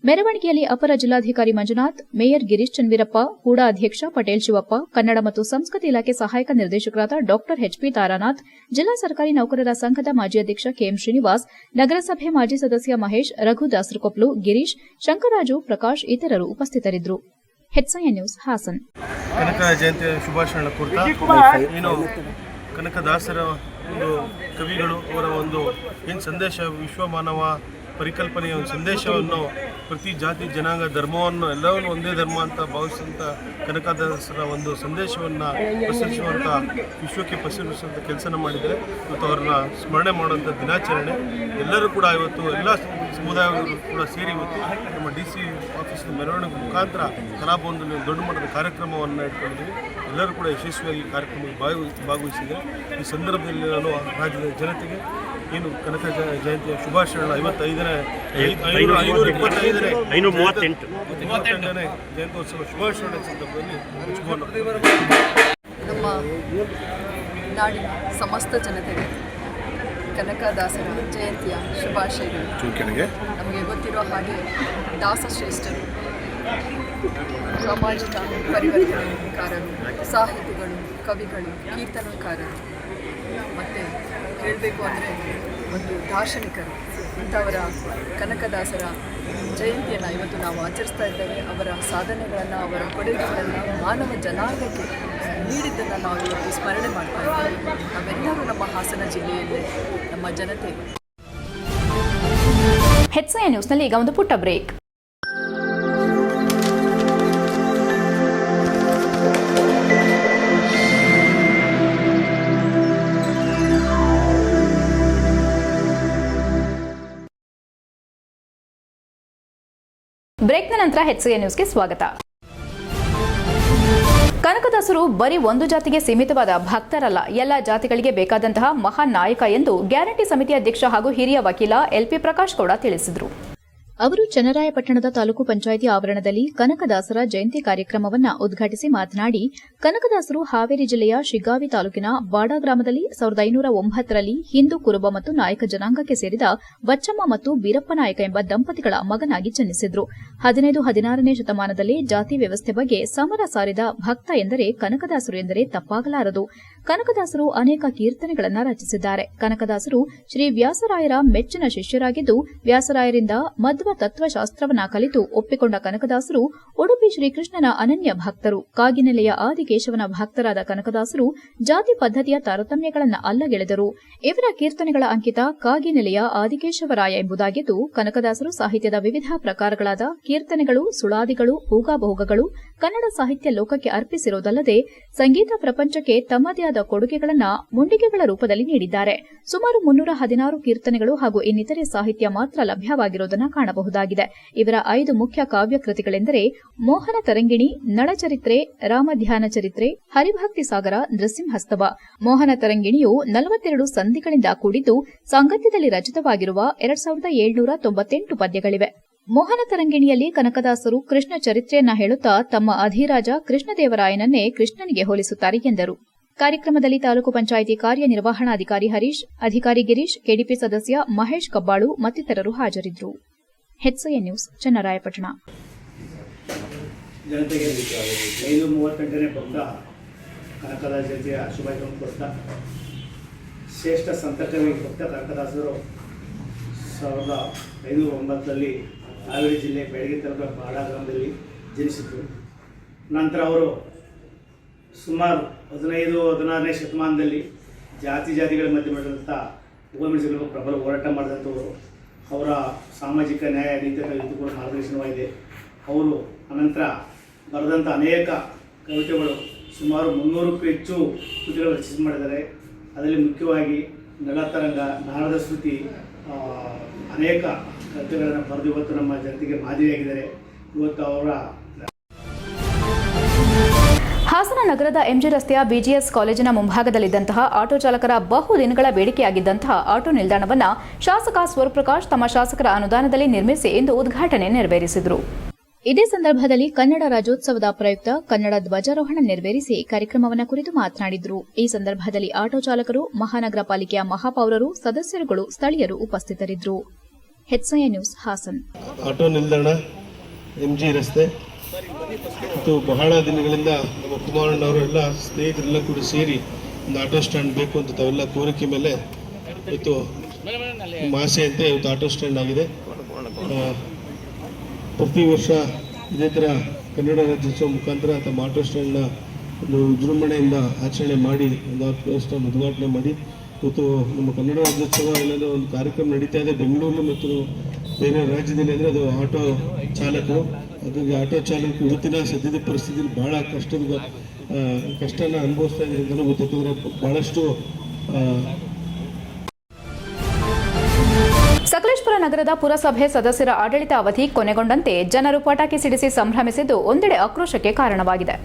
ಮೆರವಣಿಗೆಯಲ್ಲಿ ಅಪರ ಜಿಲ್ಲಾಧಿಕಾರಿ ಮಂಜುನಾಥ್, ಮೇಯರ್ ಗಿರೀಶ್ ಚಂದ್ವೀರಪ್ಪ, ಹೂಡಾ ಅಧ್ಯಕ್ಷ ಪಟೇಲ್ ಶಿವಪ್ಪ, ಕನ್ನಡ ಮತ್ತು ಸಂಸ್ಕೃತಿ ಇಲಾಖೆ ಸಹಾಯಕ ನಿರ್ದೇಶಕರಾದ ಡಾ ಎಚ್ಪಿ ತಾರಾನಾಥ್, ಜಿಲ್ಲಾ ಸರ್ಕಾರಿ ನೌಕರರ ಸಂಘದ ಮಾಜಿ ಅಧ್ಯಕ್ಷ ಕೆಎಂ ಶ್ರೀನಿವಾಸ್, ನಗರಸಭೆ ಮಾಜಿ ಸದಸ್ಯ ಮಹೇಶ್, ರಘು ದಾಸರಕೊಪ್ಲು, ಗಿರೀಶ್, ಶಂಕರರಾಜು, ಪ್ರಕಾಶ್ ಇತರರು ಉಪಸ್ಥಿತರಿದ್ದರು. HIN news Haasan. ಕನಕ ಜಯಂತಿಯ ಶುಭಾಶಯಗಳ ಕುರಿತ ಏನು ಕನಕದಾಸರ ಒಂದು ಕವಿಗಳು ಅವರ ಒಂದು ಏನು ಸಂದೇಶ ವಿಶ್ವಮಾನವ ಪರಿಕಲ್ಪನೆಯ ಒಂದು ಸಂದೇಶವನ್ನು ಪ್ರತಿ ಜಾತಿ ಜನಾಂಗ ಧರ್ಮವನ್ನು ಎಲ್ಲವನ್ನು ಒಂದೇ ಧರ್ಮ ಅಂತ ಭಾವಿಸಿದಂಥ ಕನಕದಾಸರ ಒಂದು ಸಂದೇಶವನ್ನು ಪಸರಿಸುವಂಥ ವಿಶ್ವಕ್ಕೆ ಪಸರಿಸುವಂಥ ಕೆಲಸನ ಮಾಡಿದರೆ ಇವತ್ತು ಅವ್ರನ್ನ ಸ್ಮರಣೆ ಮಾಡುವಂಥ ದಿನಾಚರಣೆ. ಎಲ್ಲರೂ ಕೂಡ ಇವತ್ತು ಎಲ್ಲ ಸಮುದಾಯಗಳು ಕೂಡ ಸೇರಿ ಇವತ್ತು ನಮ್ಮ DC ಆಫೀಸ್ನ ಮೆರವಣಿಗೆ ಮುಖಾಂತರ ಕಲಾಭವನದಲ್ಲಿ ಒಂದು ದೊಡ್ಡ ಮಟ್ಟದ ಕಾರ್ಯಕ್ರಮವನ್ನು ಇಟ್ಕೊಂಡಿದ್ದೀವಿ. ಎಲ್ಲರೂ ಕೂಡ ಯಶಸ್ವಿಯಾಗಿ ಕಾರ್ಯಕ್ರಮಕ್ಕೆ ಭಾಗವಹಿಸಿದ್ದಾರೆ. ಈ ಸಂದರ್ಭದಲ್ಲಿ ನಾನು ರಾಜ್ಯದ ಜನತೆಗೆ ಏನು ಕನಕ ಜಯಂತಿಯ ಶುಭಾಶಯಗಳ 55ನೇ ಜಯಂತ್ಯೋತ್ಸವ ಶುಭಾಶಯಗಳ ಸಂದರ್ಭದಲ್ಲಿ ನಮ್ಮ ನಾಡಿನ ಸಮಸ್ತ ಜನತೆಗೆ ಕನಕದಾಸರ ಜಯಂತಿಯ ಶುಭಾಶಯಗಳು. ನಮಗೆ ಗೊತ್ತಿರೋ ಹಾಗೆ ದಾಸಶ್ರೇಷ್ಠರು, ಸಾಮಾಜಿಕ ಪರಿವರ್ತನೆಕಾರರು, ಸಾಹಿತಿಗಳು, ಕವಿಗಳು, ಕೀರ್ತನಕಾರರು ಮತ್ತು ಹೇಳಬೇಕು ಅಂದರೆ ಒಂದು ದಾರ್ಶನಿಕರು. ಇಂಥವರ ಕನಕದಾಸರ ಜಯಂತಿಯನ್ನು ಇವತ್ತು ನಾವು ಆಚರಿಸ್ತಾ ಇದ್ದೇವೆ. ಅವರ ಸಾಧನೆಗಳನ್ನು, ಅವರ ಕೊಡುಗೆಗಳನ್ನು ಮಾನವ ಜನಾಂಗಕ್ಕೆ ನೀಡಿದ್ದನ್ನು ನಾವು ಇವತ್ತು ಸ್ಮರಣೆ ಮಾಡ್ತಾ ಇದ್ದೇವೆ. ನಾವೆಲ್ಲರೂ ನಮ್ಮ ಹಾಸನ ಜಿಲ್ಲೆಯಲ್ಲಿ ನಮ್ಮ ಜನತೆ. ಹೆಚ್ಐಎನ್ ನ್ಯೂಸ್ನಲ್ಲಿ ಈಗ ಒಂದು ಪುಟ್ಟ ಬ್ರೇಕ್. ಬ್ರೇಕ್ನ ನಂತರ ಹೆಚ್ಐಎನ್ ನ್ಯೂಸ್ಗೆ ಸ್ವಾಗತ. ಕನಕದಾಸರು ಬರೀ ಒಂದು ಜಾತಿಗೆ ಸೀಮಿತವಾದ ಭಕ್ತರಲ್ಲ, ಎಲ್ಲ ಜಾತಿಗಳಿಗೆ ಬೇಕಾದಂತಹ ಮಹಾನ್ ನಾಯಕ ಎಂದು ಗ್ಯಾರಂಟಿ ಸಮಿತಿ ಅಧ್ಯಕ್ಷ ಹಾಗೂ ಹಿರಿಯ ವಕೀಲ ಎಲ್ಪಿ ಪ್ರಕಾಶ್ ಗೌಡ ತಿಳಿಸಿದರು. ಅವರು ಚನ್ನರಾಯಪಟ್ಟಣದ ತಾಲೂಕು ಪಂಚಾಯಿತಿ ಆವರಣದಲ್ಲಿ ಕನಕದಾಸರ ಜಯಂತಿ ಕಾರ್ಯಕ್ರಮವನ್ನು ಉದ್ಘಾಟಿಸಿ ಮಾತನಾಡಿ, ಕನಕದಾಸರು ಹಾವೇರಿ ಜಿಲ್ಲೆಯ ಶಿಗ್ಗಾವಿ ತಾಲೂಕಿನ ಬಾಡಾ ಗ್ರಾಮದಲ್ಲಿ 1509ರಲ್ಲಿ ಹಿಂದೂ ಕುರುಬ ಮತ್ತು ನಾಯಕ ಜನಾಂಗಕ್ಕೆ ಸೇರಿದ ಬಚ್ಚಮ್ಮ ಮತ್ತು ಬೀರಪ್ಪ ನಾಯಕ ಎಂಬ ದಂಪತಿಗಳ ಮಗನಾಗಿ ಜನಿಸಿದ್ರು. 15-16ನೇ ಶತಮಾನದಲ್ಲಿ ಜಾತಿ ವ್ಯವಸ್ಥೆ ಬಗ್ಗೆ ಸಮರ ಸಾರಿದ ಭಕ್ತ ಎಂದರೆ ಕನಕದಾಸರು ಎಂದರೆ ತಪ್ಪಾಗಲಾರದು. ಕನಕದಾಸರು ಅನೇಕ ಕೀರ್ತನೆಗಳನ್ನು ರಚಿಸಿದ್ದಾರೆ. ಕನಕದಾಸರು ಶ್ರೀ ವ್ಯಾಸರಾಯರ ಮೆಚ್ಚಿನ ಶಿಷ್ಯರಾಗಿದ್ದು, ವ್ಯಾಸರಾಯರಿಂದ ಮಧ್ವ ತತ್ವಶಾಸ್ತ್ರವನ್ನ ಕಲಿತು ಒಪ್ಪಿಕೊಂಡ ಕನಕದಾಸರು ಉಡುಪಿ ಶ್ರೀಕೃಷ್ಣನ ಅನನ್ಯ ಭಕ್ತರು. ಕಾಗಿನೆಲೆಯ ಆದಿಕೇಶವನ ಭಕ್ತರಾದ ಕನಕದಾಸರು ಜಾತಿ ಪದ್ಧತಿಯ ತಾರತಮ್ಯಗಳನ್ನು ಅಲ್ಲಗೆಳೆದರು. ಇವರ ಕೀರ್ತನೆಗಳ ಅಂಕಿತ ಕಾಗಿನೆಲೆಯ ಆದಿಕೇಶವರಾಯ ಎಂಬುದಾಗಿದ್ದು, ಕನಕದಾಸರು ಸಾಹಿತ್ಯದ ವಿವಿಧ ಪ್ರಕಾರಗಳಾದ ಕೀರ್ತನೆಗಳು, ಸುಳಾದಿಗಳು, ಹೂಗಾಭೋಗಗಳು ಕನ್ನಡ ಸಾಹಿತ್ಯ ಲೋಕಕ್ಕೆ ಅರ್ಪಿಸಿರುವುದಲ್ಲದೆ ಸಂಗೀತ ಪ್ರಪಂಚಕ್ಕೆ ತಮ್ಮದೇ ಆದ ಕೊಡುಗೆಗಳನ್ನು ಮುಂಡಿಗೆಗಳ ರೂಪದಲ್ಲಿ ನೀಡಿದ್ದಾರೆ. ಸುಮಾರು 316 ಕೀರ್ತನೆಗಳು ಹಾಗೂ ಇನ್ನಿತರೆ ಸಾಹಿತ್ಯ ಮಾತ್ರ ಲಭ್ಯವಾಗಿರುವುದನ್ನು ಕಾಣಬಹುದಾಗಿದೆ. ಇವರ 5 ಮುಖ್ಯ ಕಾವ್ಯ ಕೃತಿಗಳೆಂದರೆ ಮೋಹನ ತರಂಗಿಣಿ, ನಳಚರಿತ್ರೆ, ರಾಮಧ್ಯಾನ ಚರಿತ್ರೆ, ಹರಿಭಕ್ತಿ ಸಾಗರ, ನೃಸಿಂಹಸ್ತವ. ಮೋಹನ ತರಂಗಿಣಿಯು 42 ಸಂಧಿಗಳಿಂದ ಕೂಡಿದ್ದು ಸಾಂಗತ್ಯದಲ್ಲಿ ರಚಿತವಾಗಿರುವ 2798 ಪದ್ಯಗಳಿವೆ. ಮೋಹನ ತರಂಗಿಣಿಯಲ್ಲಿ ಕನಕದಾಸರು ಕೃಷ್ಣ ಚರಿತ್ರೆಯನ್ನ ಹೇಳುತ್ತಾ ತಮ್ಮ ಅಧಿರಾಜ ಕೃಷ್ಣದೇವರಾಯನನ್ನೇ ಕೃಷ್ಣನಿಗೆ ಹೋಲಿಸುತ್ತಾರೆ ಎಂದರು. ಕಾರ್ಯಕ್ರಮದಲ್ಲಿ ತಾಲೂಕು ಪಂಚಾಯಿತಿ ಕಾರ್ಯನಿರ್ವಹಣಾಧಿಕಾರಿ ಹರೀಶ್, ಅಧಿಕಾರಿ ಗಿರೀಶ್, ಕೆಡಿಪಿ ಸದಸ್ಯ ಮಹೇಶ್ ಕಬ್ಬಾಳು ಮತ್ತಿತರರು ಹಾಜರಿದ್ದರು. HIN news, Channarayapatna. ಜನತೆಗೆ 5:38ನೇ ಭಕ್ತ ಕನಕದಾಸ ಜಯಂತಿಯ ಶುಭಾಶಯವನ್ನು ಕೊಡ್ತಾ, ಶ್ರೇಷ್ಠ ಸಂತಕವಿ ಭಕ್ತ ಕನಕದಾಸರು 1509ರಲ್ಲಿ ಹಾವೇರಿ ಜಿಲ್ಲೆ ಬೆಳಗ್ಗೆ ತಾಲೂಕು ಬಾಡಾ ಗ್ರಾಮದಲ್ಲಿ ಜನಿಸಿದರು. ನಂತರ ಅವರು ಸುಮಾರು 15-16ನೇ ಶತಮಾನದಲ್ಲಿ ಜಾತಿಗಳ ಮಧ್ಯೆ ಮಾಡಿದಂಥ ಉಪಮಿಸಲು ಪ್ರಬಲ ಹೋರಾಟ ಮಾಡಿದಂಥವರು. ಅವರ ಸಾಮಾಜಿಕ ನ್ಯಾಯ ನೀತಿಯ ಇದು ಕೂಡ ಮಾರ್ಗದರ್ಶನವಾಗಿದೆ. ಅವರು ಅನಂತರ ಬರೆದಂಥ ಅನೇಕ ಕವಿತೆಗಳು ಸುಮಾರು 300ಕ್ಕೂ ಹೆಚ್ಚು ಕೃತಿಗಳು ರಚಿಸಿ ಮಾಡಿದ್ದಾರೆ. ಅದರಲ್ಲಿ ಮುಖ್ಯವಾಗಿ ನಳತರಂಗ, ನಾರದ ಸ್ತುತಿ, ಅನೇಕ ಕವಿತೆಗಳನ್ನು ಬರೆದು ಇವತ್ತು ನಮ್ಮ ಜನತೆಗೆ ಮಾದರಿಯಾಗಿದ್ದಾರೆ. ಇವತ್ತು ಅವರ ಹಾಸನ ನಗರದ ಎಂಜಿ ರಸ್ತೆಯ ಬಿಜಿಎಸ್ ಕಾಲೇಜಿನ ಮುಂಭಾಗದಲ್ಲಿದ್ದಂತಹ ಆಟೋ ಚಾಲಕರ ಬಹುದಿನಗಳ ಬೇಡಿಕೆಯಾಗಿದ್ದಂತಹ ಆಟೋ ನಿಲ್ದಾಣವನ್ನು ಶಾಸಕ ಸ್ವರೂಪ್ರಕಾಶ್ ತಮ್ಮ ಶಾಸಕರ ಅನುದಾನದಲ್ಲಿ ನಿರ್ಮಿಸಿ ಇಂದು ಉದ್ಘಾಟನೆ ನೆರವೇರಿಸಿದರು. ಇದೇ ಸಂದರ್ಭದಲ್ಲಿ ಕನ್ನಡ ರಾಜ್ಯೋತ್ಸವದ ಪ್ರಯುಕ್ತ ಕನ್ನಡ ಧ್ವಜಾರೋಹಣ ನೆರವೇರಿಸಿ ಕಾರ್ಯಕ್ರಮವನ್ನು ಕುರಿತು ಮಾತನಾಡಿದರು. ಈ ಸಂದರ್ಭದಲ್ಲಿ ಆಟೋ ಚಾಲಕರು, ಮಹಾನಗರ ಪಾಲಿಕೆಯ ಮಹಾಪೌರರು, ಸದಸ್ಯರುಗಳು, ಸ್ಥಳೀಯರು ಉಪಸ್ಥಿತರಿದ್ದರು. HCI news Hassan. ಆಟೋ ನಿಲ್ದಾಣ, MG ರಸ್ತೆ ಮತ್ತು ಬಹಳ ದಿನಗಳಿಂದ ನಮ್ಮ ಕುಮಾರಣ್ಣವರು ಎಲ್ಲ ಸ್ನೇಹಿತರೆಲ್ಲ ಕೂಡ ಸೇರಿ ಒಂದು ಆಟೋ ಸ್ಟ್ಯಾಂಡ್ ಬೇಕು ಅಂತ ತಾವೆಲ್ಲ ಕೋರಿಕೆ ಮೇಲೆ ಇವತ್ತು ನಿಮ್ಮ ಆಸೆಯಂತೆ ಇವತ್ತು ಆಟೋ ಸ್ಟ್ಯಾಂಡ್ ಆಗಿದೆ. ಪ್ರತಿ ವರ್ಷ ಇದೇ ಥರ ಕನ್ನಡ ರಾಜ್ಯೋತ್ಸವ ಮುಖಾಂತರ ತಮ್ಮ ಆಟೋ ಸ್ಟ್ಯಾಂಡ್ನ ಒಂದು ವಿಜೃಂಭಣೆಯಿಂದ ಆಚರಣೆ ಮಾಡಿ ಒಂದು ಆಟೋ ಸ್ಟ್ಯಾಂಡ್ ಉದ್ಘಾಟನೆ ಮಾಡಿ ಇವತ್ತು ನಮ್ಮ ಕನ್ನಡ ರಾಜ್ಯೋತ್ಸವ ಏನಾದರೂ ಒಂದು ಕಾರ್ಯಕ್ರಮ ನಡೀತಾ ಇದೆ ಬೆಂಗಳೂರು ಮತ್ತು ಬೇರೆ ರಾಜ್ಯದಲ್ಲಿ ಅಂದರೆ ಅದು ಆಟೋ ಚಾಲಕರು. ಹಾಗಾಗಿ ಆಟೋ ಚಾಲಕರು ಇವತ್ತಿನ ಸದ್ಯದ ಪರಿಸ್ಥಿತಿಯಲ್ಲಿ ಭಾಳ ಕಷ್ಟನ ಅನುಭವಿಸ್ತಾ ಇದ್ದಾರೆ ಅಂತಲೂ ಗೊತ್ತಾಗ್ತದೆ. ಭಾಳಷ್ಟು ಸಕಲೇಶಪುರ ನಗರದ ಪುರಸಭೆ ಸದಸ್ಯರ ಆಡಳಿತ ಅವಧಿ ಕೊನೆಗೊಂಡಂತೆ ಜನರು ಪಟಾಕಿ ಸಿಡಿಸಿ ಸಂಭ್ರಮಿಸಿದ್ದು ಒಂದೆಡೆ ಆಕ್ರೋಶಕ್ಕೆ ಕಾರಣವಾಗಿದೆ.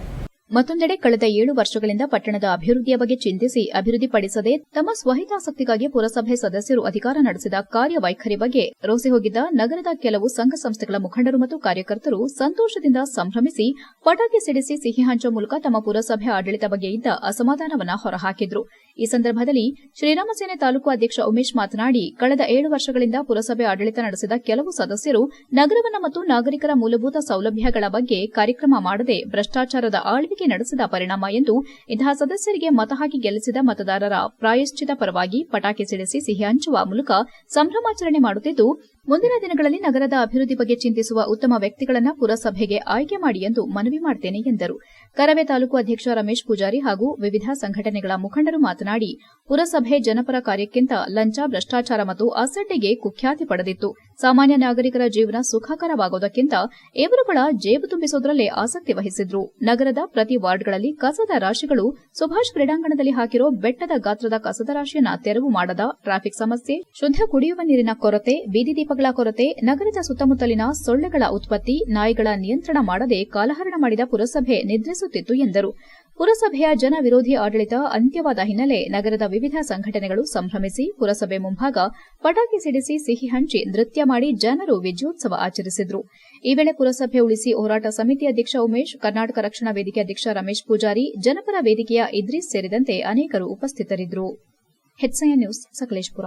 ಮತ್ತೊಂದೆಡೆ ಕಳೆದ 7 ವರ್ಷಗಳಿಂದ ಪಟ್ಟಣದ ಅಭಿವೃದ್ಧಿಯ ಬಗ್ಗೆ ಚಿಂತಿಸಿ ಅಭಿವೃದ್ಧಿಪಡಿಸದೆ ತಮ್ಮ ಸ್ವಹಿತಾಸಕ್ತಿಗಾಗಿ ಪುರಸಭೆ ಸದಸ್ಯರು ಅಧಿಕಾರ ನಡೆಸಿದ ಕಾರ್ಯವೈಖರಿ ಬಗ್ಗೆ ರೋಸಿ ಹೋಗಿದ್ದ ನಗರದ ಕೆಲವು ಸಂಘ ಸಂಸ್ಥೆಗಳ ಮುಖಂಡರು ಮತ್ತು ಕಾರ್ಯಕರ್ತರು ಸಂತೋಷದಿಂದ ಸಂಭ್ರಮಿಸಿ ಪಟಾಕಿ ಸಿಡಿಸಿ ಸಿಹಿ ಹಂಚುವ ಮೂಲಕ ತಮ್ಮ ಪುರಸಭೆ ಆಡಳಿತ ಬಗ್ಗೆ ಇದ್ದ ಅಸಮಾಧಾನವನ್ನು ಹೊರಹಾಕಿದ್ರು. ಈ ಸಂದರ್ಭದಲ್ಲಿ ಶ್ರೀರಾಮ ಸೇನೆ ತಾಲೂಕು ಅಧ್ಯಕ್ಷ ಉಮೇಶ್ ಮಾತನಾಡಿ, ಕಳೆದ 7 ವರ್ಷಗಳಿಂದ ಪುರಸಭೆ ಆಡಳಿತ ನಡೆಸಿದ ಕೆಲವು ಸದಸ್ಯರು ನಗರವನ್ನು ಮತ್ತು ನಾಗರಿಕರ ಮೂಲಭೂತ ಸೌಲಭ್ಯಗಳ ಬಗ್ಗೆ ಕಾರ್ಯಕ್ರಮ ಮಾಡದೆ ಭ್ರಷ್ಟಾಚಾರದ ಆಳ್ವಿಕೆ ನಡೆಸಿದ ಪರಿಣಾಮ ಎಂದು ಇಂತಹ ಸದಸ್ಯರಿಗೆ ಮತ ಹಾಕಿ ಗೆಲ್ಲಿಸಿದ ಮತದಾರರ ಪ್ರಾಯಶ್ಚಿತ ಪರವಾಗಿ ಪಟಾಕಿ ಸಿಡಿಸಿ ಸಿಹಿ ಹಂಚುವ ಮೂಲಕ ಸಂಭ್ರಮಾಚರಣೆ ಮಾಡುತ್ತಿದ್ದು, ಮುಂದಿನ ದಿನಗಳಲ್ಲಿ ನಗರದ ಅಭಿವೃದ್ಧಿ ಬಗ್ಗೆ ಚಿಂತಿಸುವ ಉತ್ತಮ ವ್ಯಕ್ತಿಗಳನ್ನು ಪುರಸಭೆಗೆ ಆಯ್ಕೆ ಮಾಡಿ ಎಂದು ಮನವಿ ಮಾಡುತ್ತೇನೆ ಎಂದರು. ಕರವೇ ತಾಲೂಕು ಅಧ್ಯಕ್ಷ ರಮೇಶ್ ಪೂಜಾರಿ ಹಾಗೂ ವಿವಿಧ ಸಂಘಟನೆಗಳ ಮುಖಂಡರು ಮಾತನಾಡಿ, ಪುರಸಭೆ ಜನಪರ ಕಾರ್ಯಕ್ಕಿಂತ ಲಂಚ, ಭ್ರಷ್ಟಾಚಾರ ಮತ್ತು ಅಸಡ್ಡೆಗೆ ಕುಖ್ಯಾತಿ ಪಡೆದಿತ್ತು. ಸಾಮಾನ್ಯ ನಾಗರಿಕರ ಜೀವನ ಸುಖಕರವಾಗುವುದಕ್ಕಿಂತ ಇವರುಗಳ ಜೇಬು ತುಂಬಿಸುವುದರಲ್ಲೇ ಆಸಕ್ತಿ ವಹಿಸಿದ್ರು. ನಗರದ ಪ್ರತಿ ವಾರ್ಡ್ಗಳಲ್ಲಿ ಕಸದ ರಾಶಿಗಳು, ಸುಭಾಷ್ ಕ್ರೀಡಾಂಗಣದಲ್ಲಿ ಹಾಕಿರೋ ಬೆಟ್ಟದ ಗಾತ್ರದ ಕಸದ ರಾಶಿಯನ್ನು ತೆರವು ಮಾಡದ, ಟ್ರಾಫಿಕ್ ಸಮಸ್ಯೆ, ಶುದ್ಧ ಕುಡಿಯುವ ನೀರಿನ ಕೊರತೆ, ಬೀದಿ ದೀಪಗಳ ಕೊರತೆ, ನಗರದ ಸುತ್ತಮುತ್ತಲಿನ ಸೊಳ್ಳೆಗಳ ಉತ್ಪತ್ತಿ, ನಾಯಿಗಳ ನಿಯಂತ್ರಣ ಮಾಡದೆ ಕಾಲಹರಣ ಮಾಡಿದ ಪುರಸಭೆ ನಿದ್ರಿಸುತ್ತಿತ್ತು ಎಂದರು. ಪುರಸಭೆಯ ಜನ ವಿರೋಧಿ ಆಡಳಿತ ಅಂತ್ಯವಾದ ಹಿನ್ನೆಲೆ ನಗರದ ವಿವಿಧ ಸಂಘಟನೆಗಳು ಸಂಭ್ರಮಿಸಿ ಪುರಸಭೆ ಮುಂಭಾಗ ಪಟಾಕಿ ಸಿಡಿಸಿ ಸಿಹಿ ಹಂಚಿ ನೃತ್ಯ ಮಾಡಿ ಜನರು ವಿಜಯೋತ್ಸವ ಆಚರಿಸಿದ್ರು. ಈ ವೇಳೆ ಪುರಸಭೆ ಉಳಿಸಿ ಹೋರಾಟ ಸಮಿತಿ ಅಧ್ಯಕ್ಷ ಉಮೇಶ್, ಕರ್ನಾಟಕ ರಕ್ಷಣಾ ವೇದಿಕೆ ಅಧ್ಯಕ್ಷ ರಮೇಶ್ ಪೂಜಾರಿ, ಜನಪರ ವೇದಿಕೆಯ ಇದ್ರೀಸ್ ಸೇರಿದಂತೆ ಅನೇಕರು ಉಪಸ್ಥಿತರಿದ್ದರು. HCI news Sakleshpur.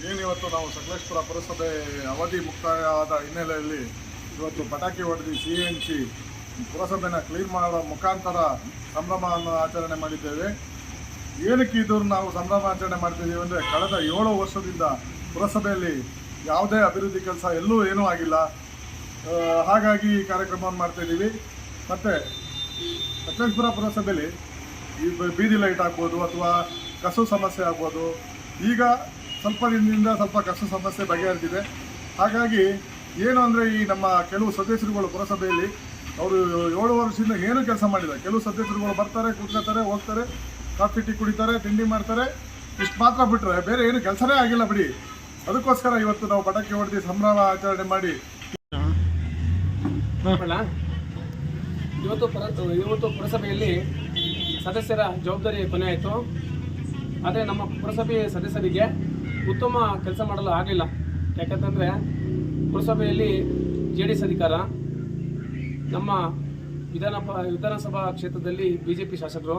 ಏನಿವತ್ತು ನಾವು ಸಕಲೇಶಪುರ ಪುರಸಭೆ ಅವಧಿ ಮುಕ್ತಾಯ ಆದ ಹಿನ್ನೆಲೆಯಲ್ಲಿ ಇವತ್ತು ಪಟಾಕಿ ಹೊಡೆದು ಸಿಹಿ ಹಂಚಿ ಪುರಸಭೆನ ಕ್ಲೀನ್ ಮಾಡೋ ಮುಖಾಂತರ ಸಂಭ್ರಮವನ್ನು ಆಚರಣೆ ಮಾಡಿದ್ದೇವೆ. ಏನಕ್ಕೆ ಇದು ನಾವು ಸಂಭ್ರಮಾಚರಣೆ ಮಾಡ್ತಿದ್ದೀವಿ ಅಂದರೆ, ಕಳೆದ 7 ವರ್ಷದಿಂದ ಪುರಸಭೆಯಲ್ಲಿ ಯಾವುದೇ ಅಭಿವೃದ್ಧಿ ಕೆಲಸ ಎಲ್ಲೂ ಏನೂ ಆಗಿಲ್ಲ. ಹಾಗಾಗಿ ಈ ಕಾರ್ಯಕ್ರಮವನ್ನು ಮಾಡ್ತಾಯಿದ್ದೀವಿ. ಮತ್ತು ಸಕಲೇಶಪುರ ಪುರಸಭೆಯಲ್ಲಿ ಈ ಬೀದಿ ಲೈಟ್ ಆಗ್ಬೋದು ಅಥವಾ ಕಸು ಸಮಸ್ಯೆ ಆಗ್ಬೋದು. ಈಗ ಸ್ವಲ್ಪ ದಿನದಿಂದ ಸ್ವಲ್ಪ ಕಸು ಸಮಸ್ಯೆ ಬಗೆಹರಿದಿದೆ. ಹಾಗಾಗಿ ಏನು ಅಂದರೆ, ಈ ನಮ್ಮ ಕೆಲವು ಸದಸ್ಯರುಗಳು ಪುರಸಭೆಯಲ್ಲಿ ಅವರು 7 ವರ್ಷದಿಂದ ಏನೂ ಕೆಲಸ ಮಾಡಿದ್ದಾರೆ. ಕೆಲವು ಸದಸ್ಯರುಗಳು ಬರ್ತಾರೆ, ಕೂತ್ಕೋತಾರೆ, ಹೋಗ್ತಾರೆ, ಕಾಫಿ ಟೀ ಕುಡಿತಾರೆ, ತಿಂಡಿ ಮಾಡ್ತಾರೆ, ಇಷ್ಟು ಮಾತ್ರ ಬಿಟ್ಟರೆ ಬೇರೆ ಏನು ಕೆಲಸನೇ ಆಗಿಲ್ಲ ಬಿಡಿ. ಅದಕ್ಕೋಸ್ಕರ ಇವತ್ತು ನಾವು ಪಟಾಕಿ ಹೊಡೆದು ಸಂಭ್ರಮ ಆಚರಣೆ ಮಾಡಿ ಇವತ್ತು ಪುರಸಭೆಯಲ್ಲಿ ಸದಸ್ಯರ ಜವಾಬ್ದಾರಿ ಕೊನೆ ಆಯಿತು. ಆದರೆ ನಮ್ಮ ಪುರಸಭೆ ಸದಸ್ಯರಿಗೆ ಉತ್ತಮ ಕೆಲಸ ಮಾಡಲು ಆಗಲಿಲ್ಲ. ಯಾಕಂತಂದರೆ ಪುರಸಭೆಯಲ್ಲಿ JDS ಅಧಿಕಾರ, ನಮ್ಮ ವಿಧಾನಸಭಾ ಕ್ಷೇತ್ರದಲ್ಲಿ BJP ಶಾಸಕರು,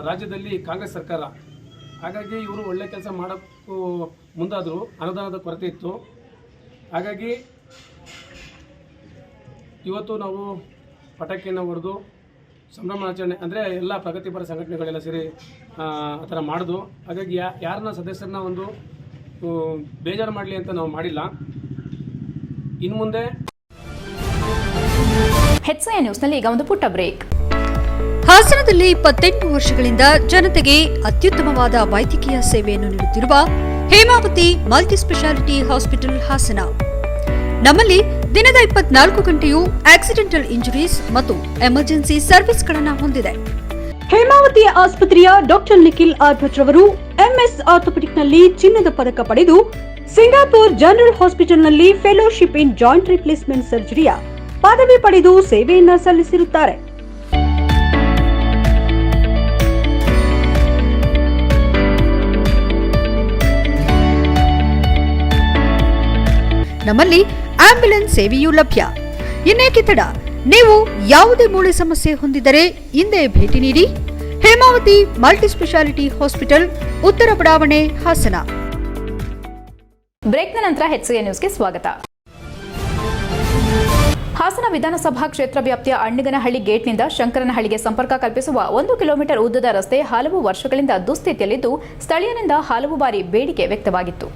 ರಾಜ್ಯದಲ್ಲಿ ಕಾಂಗ್ರೆಸ್ ಸರ್ಕಾರ. ಹಾಗಾಗಿ ಇವರು ಒಳ್ಳೆ ಕೆಲಸ ಮಾಡೋಕ್ಕೂ ಮುಂದಾದರು. ಅನುದಾನದ ಕೊರತೆ ಇತ್ತು. ಹಾಗಾಗಿ ಇವತ್ತು ನಾವು ಪಟಾಕಿಯನ್ನು ಹೊಡೆದು ಸಂಭ್ರಮಾಚರಣೆ ಅಂದರೆ ಎಲ್ಲ ಪ್ರಗತಿಪರ ಸಂಘಟನೆಗಳೆಲ್ಲ ಸೇರಿ ಆ ಥರ ಮಾಡೋದು. ಹಾಗಾಗಿ ಯಾರನ್ನ ಸದಸ್ಯರನ್ನ ಒಂದು ಬೇಜಾರು ಮಾಡಲಿ ಅಂತ ನಾವು ಮಾಡಿಲ್ಲ. ಇನ್ನು ಮುಂದೆ HCI ನ್ಯೂಸ್ನಲ್ಲಿ ಈಗ ಒಂದು ಪುಟ್ಟ ಬ್ರೇಕ್. ಹಾಸನದಲ್ಲಿ 28 ವರ್ಷಗಳಿಂದ ಜನತೆಗೆ ಅತ್ಯುತ್ತಮವಾದ ವೈದ್ಯಕೀಯ ಸೇವೆಯನ್ನು ನೀಡುತ್ತಿರುವ Hemavathi multi speciality hospital Hassan. ನಮ್ಮಲ್ಲಿ ದಿನದ 24 ಗಂಟೆಯೂ ಆಕ್ಸಿಡೆಂಟಲ್ ಇಂಜುರೀಸ್ ಮತ್ತು ಎಮರ್ಜೆನ್ಸಿ ಸರ್ವಿಸ್ಗಳನ್ನು ಹೊಂದಿದೆ. ಹೇಮಾವತಿ ಆಸ್ಪತ್ರೆಯ ಡಾಕ್ಟರ್ ನಿಖಿಲ್ ಆರ್ಭಟ್ ರವರು MS ಆರ್ಥೋಪೆಡಿಕ್ನಲ್ಲಿ ಚಿನ್ನದ ಪದಕ ಪಡೆದು ಸಿಂಗಾಪುರ್ ಜನರಲ್ ಹಾಸ್ಪಿಟಲ್ನಲ್ಲಿ ಫೆಲೋಶಿಪ್ ಇನ್ ಜಾಯಿಂಟ್ ರಿಪ್ಲೇಸ್ಮೆಂಟ್ ಸರ್ಜರಿಯ ಪದವಿ ಪಡೆದು ಸೇವೆಯನ್ನ ಸಲ್ಲಿಸಿರುತ್ತಾರೆ. ನಮ್ಮಲ್ಲಿ ಆಂಬ್ಯುಲೆನ್ಸ್ ಸೇವೆಯೂ ಲಭ್ಯ. ಇನ್ನೇಕೆ ತಡ? ನೀವು ಯಾವುದೇ ಮೂಳೆ ಸಮಸ್ಯೆ ಹೊಂದಿದರೆ ಇಂದೇ ಭೇಟಿ ನೀಡಿ. ಹೇಮಾವತಿ ಮಲ್ಟಿ ಸ್ಪೆಷಾಲಿಟಿ ಹಾಸ್ಪಿಟಲ್, ಉತ್ತರ ಬಡಾವಣೆ, ಹಾಸನ. ಬ್ರೇಕ್ನ ನಂತರ HCA ನ್ಯೂಸ್ಗೆ ಸ್ವಾಗತ. ಹಾಸನ ವಿಧಾನಸಭಾ ಕ್ಷೇತ್ರ ವ್ಯಾಪ್ತಿಯ ಅಣ್ಣಿಗನಹಳ್ಳಿ ಗೇಟ್ನಿಂದ ಶಂಕರನಹಳ್ಳಿಗೆ ಸಂಪರ್ಕ ಕಲ್ಪಿಸುವ 1 ಕಿಲೋಮೀಟರ್ ಉದ್ದದ ರಸ್ತೆ ಹಲವು ವರ್ಷಗಳಿಂದ ದುಸ್ಥಿತಿಯಲ್ಲಿದ್ದು ಸ್ಥಳೀಯರಿಂದ ಹಲವು ಬಾರಿ ಬೇಡಿಕೆ ವ್ಯಕ್ತವಾಗಿತ್ತು.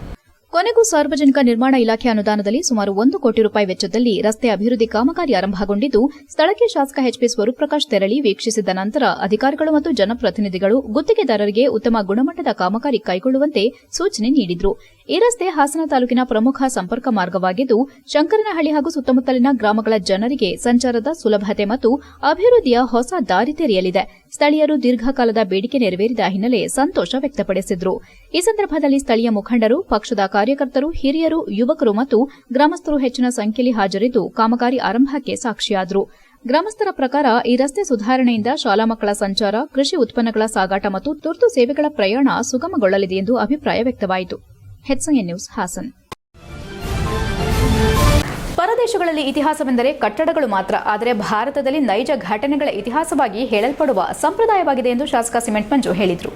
ಕೊನೆಗೂ ಸಾರ್ವಜನಿಕ ನಿರ್ಮಾಣ ಇಲಾಖೆ ಅನುದಾನದಲ್ಲಿ ಸುಮಾರು 1 ಕೋಟಿ ರೂಪಾಯಿ ವೆಚ್ಚದಲ್ಲಿ ರಸ್ತೆ ಅಭಿವೃದ್ಧಿ ಕಾಮಗಾರಿ ಆರಂಭಗೊಂಡಿದ್ದು ಸ್ಥಳಕ್ಕೆ ಶಾಸಕ ಎಚ್ಪಿ ಸ್ವರೂಪ್ರಕಾಶ್ ತೆರಳಿ ವೀಕ್ಷಿಸಿದ ನಂತರ ಅಧಿಕಾರಿಗಳು ಮತ್ತು ಜನಪ್ರತಿನಿಧಿಗಳು ಗುತ್ತಿಗೆದಾರರಿಗೆ ಉತ್ತಮ ಗುಣಮಟ್ಟದ ಕಾಮಗಾರಿ ಕೈಗೊಳ್ಳುವಂತೆ ಸೂಚನೆ ನೀಡಿದರು. ಈ ರಸ್ತೆ ಹಾಸನ ತಾಲೂಕಿನ ಪ್ರಮುಖ ಸಂಪರ್ಕ ಮಾರ್ಗವಾಗಿದ್ದು ಶಂಕರನಹಳ್ಳಿ ಹಾಗೂ ಸುತ್ತಮುತ್ತಲಿನ ಗ್ರಾಮಗಳ ಜನರಿಗೆ ಸಂಚಾರದ ಸುಲಭತೆ ಮತ್ತು ಅಭಿವೃದ್ಧಿಯ ಹೊಸ ದಾರಿ ತೆರೆಯಲಿದೆ. ಸ್ಥಳೀಯರು ದೀರ್ಘಕಾಲದ ಬೇಡಿಕೆ ನೆರವೇರಿದ ಹಿನ್ನೆಲೆ ಸಂತೋಷ ವ್ಯಕ್ತಪಡಿಸಿದರು. ಈ ಸಂದರ್ಭದಲ್ಲಿ ಸ್ಥಳೀಯ ಮುಖಂಡರು, ಪಕ್ಷದ ಕಾರ್ಯಕರ್ತರು, ಹಿರಿಯರು, ಯುವಕರು ಮತ್ತು ಗ್ರಾಮಸ್ಥರು ಹೆಚ್ಚಿನ ಸಂಖ್ಯೆಯಲ್ಲಿ ಹಾಜರಿದ್ದು ಕಾಮಗಾರಿ ಆರಂಭಕ್ಕೆ ಸಾಕ್ಷಿಯಾದರು. ಗ್ರಾಮಸ್ಥರ ಪ್ರಕಾರ ಈ ರಸ್ತೆ ಸುಧಾರಣೆಯಿಂದ ಶಾಲಾ ಮಕ್ಕಳ ಸಂಚಾರ, ಕೃಷಿ ಉತ್ಪನ್ನಗಳ ಸಾಗಾಟ ಮತ್ತು ತುರ್ತು ಸೇವೆಗಳ ಪ್ರಯಾಣ ಸುಗಮಗೊಳ್ಳಲಿದೆ ಎಂದು ಅಭಿಪ್ರಾಯ ವ್ಯಕ್ತವಾಯಿತು. HCA news Hassan. ಪರದೇಶಗಳಲ್ಲಿ ಇತಿಹಾಸವೆಂದರೆ ಕಟ್ಟಡಗಳು ಮಾತ್ರ, ಆದರೆ ಭಾರತದಲ್ಲಿ ನೈಜ ಘಟನೆಗಳ ಇತಿಹಾಸವಾಗಿ ಹೇಳಲ್ಪಡುವ ಸಂಪ್ರದಾಯವಾಗಿದೆ ಎಂದು ಶಾಸಕ ಸಿಮೆಂಟ್ ಮಂಜು ಹೇಳಿದರು.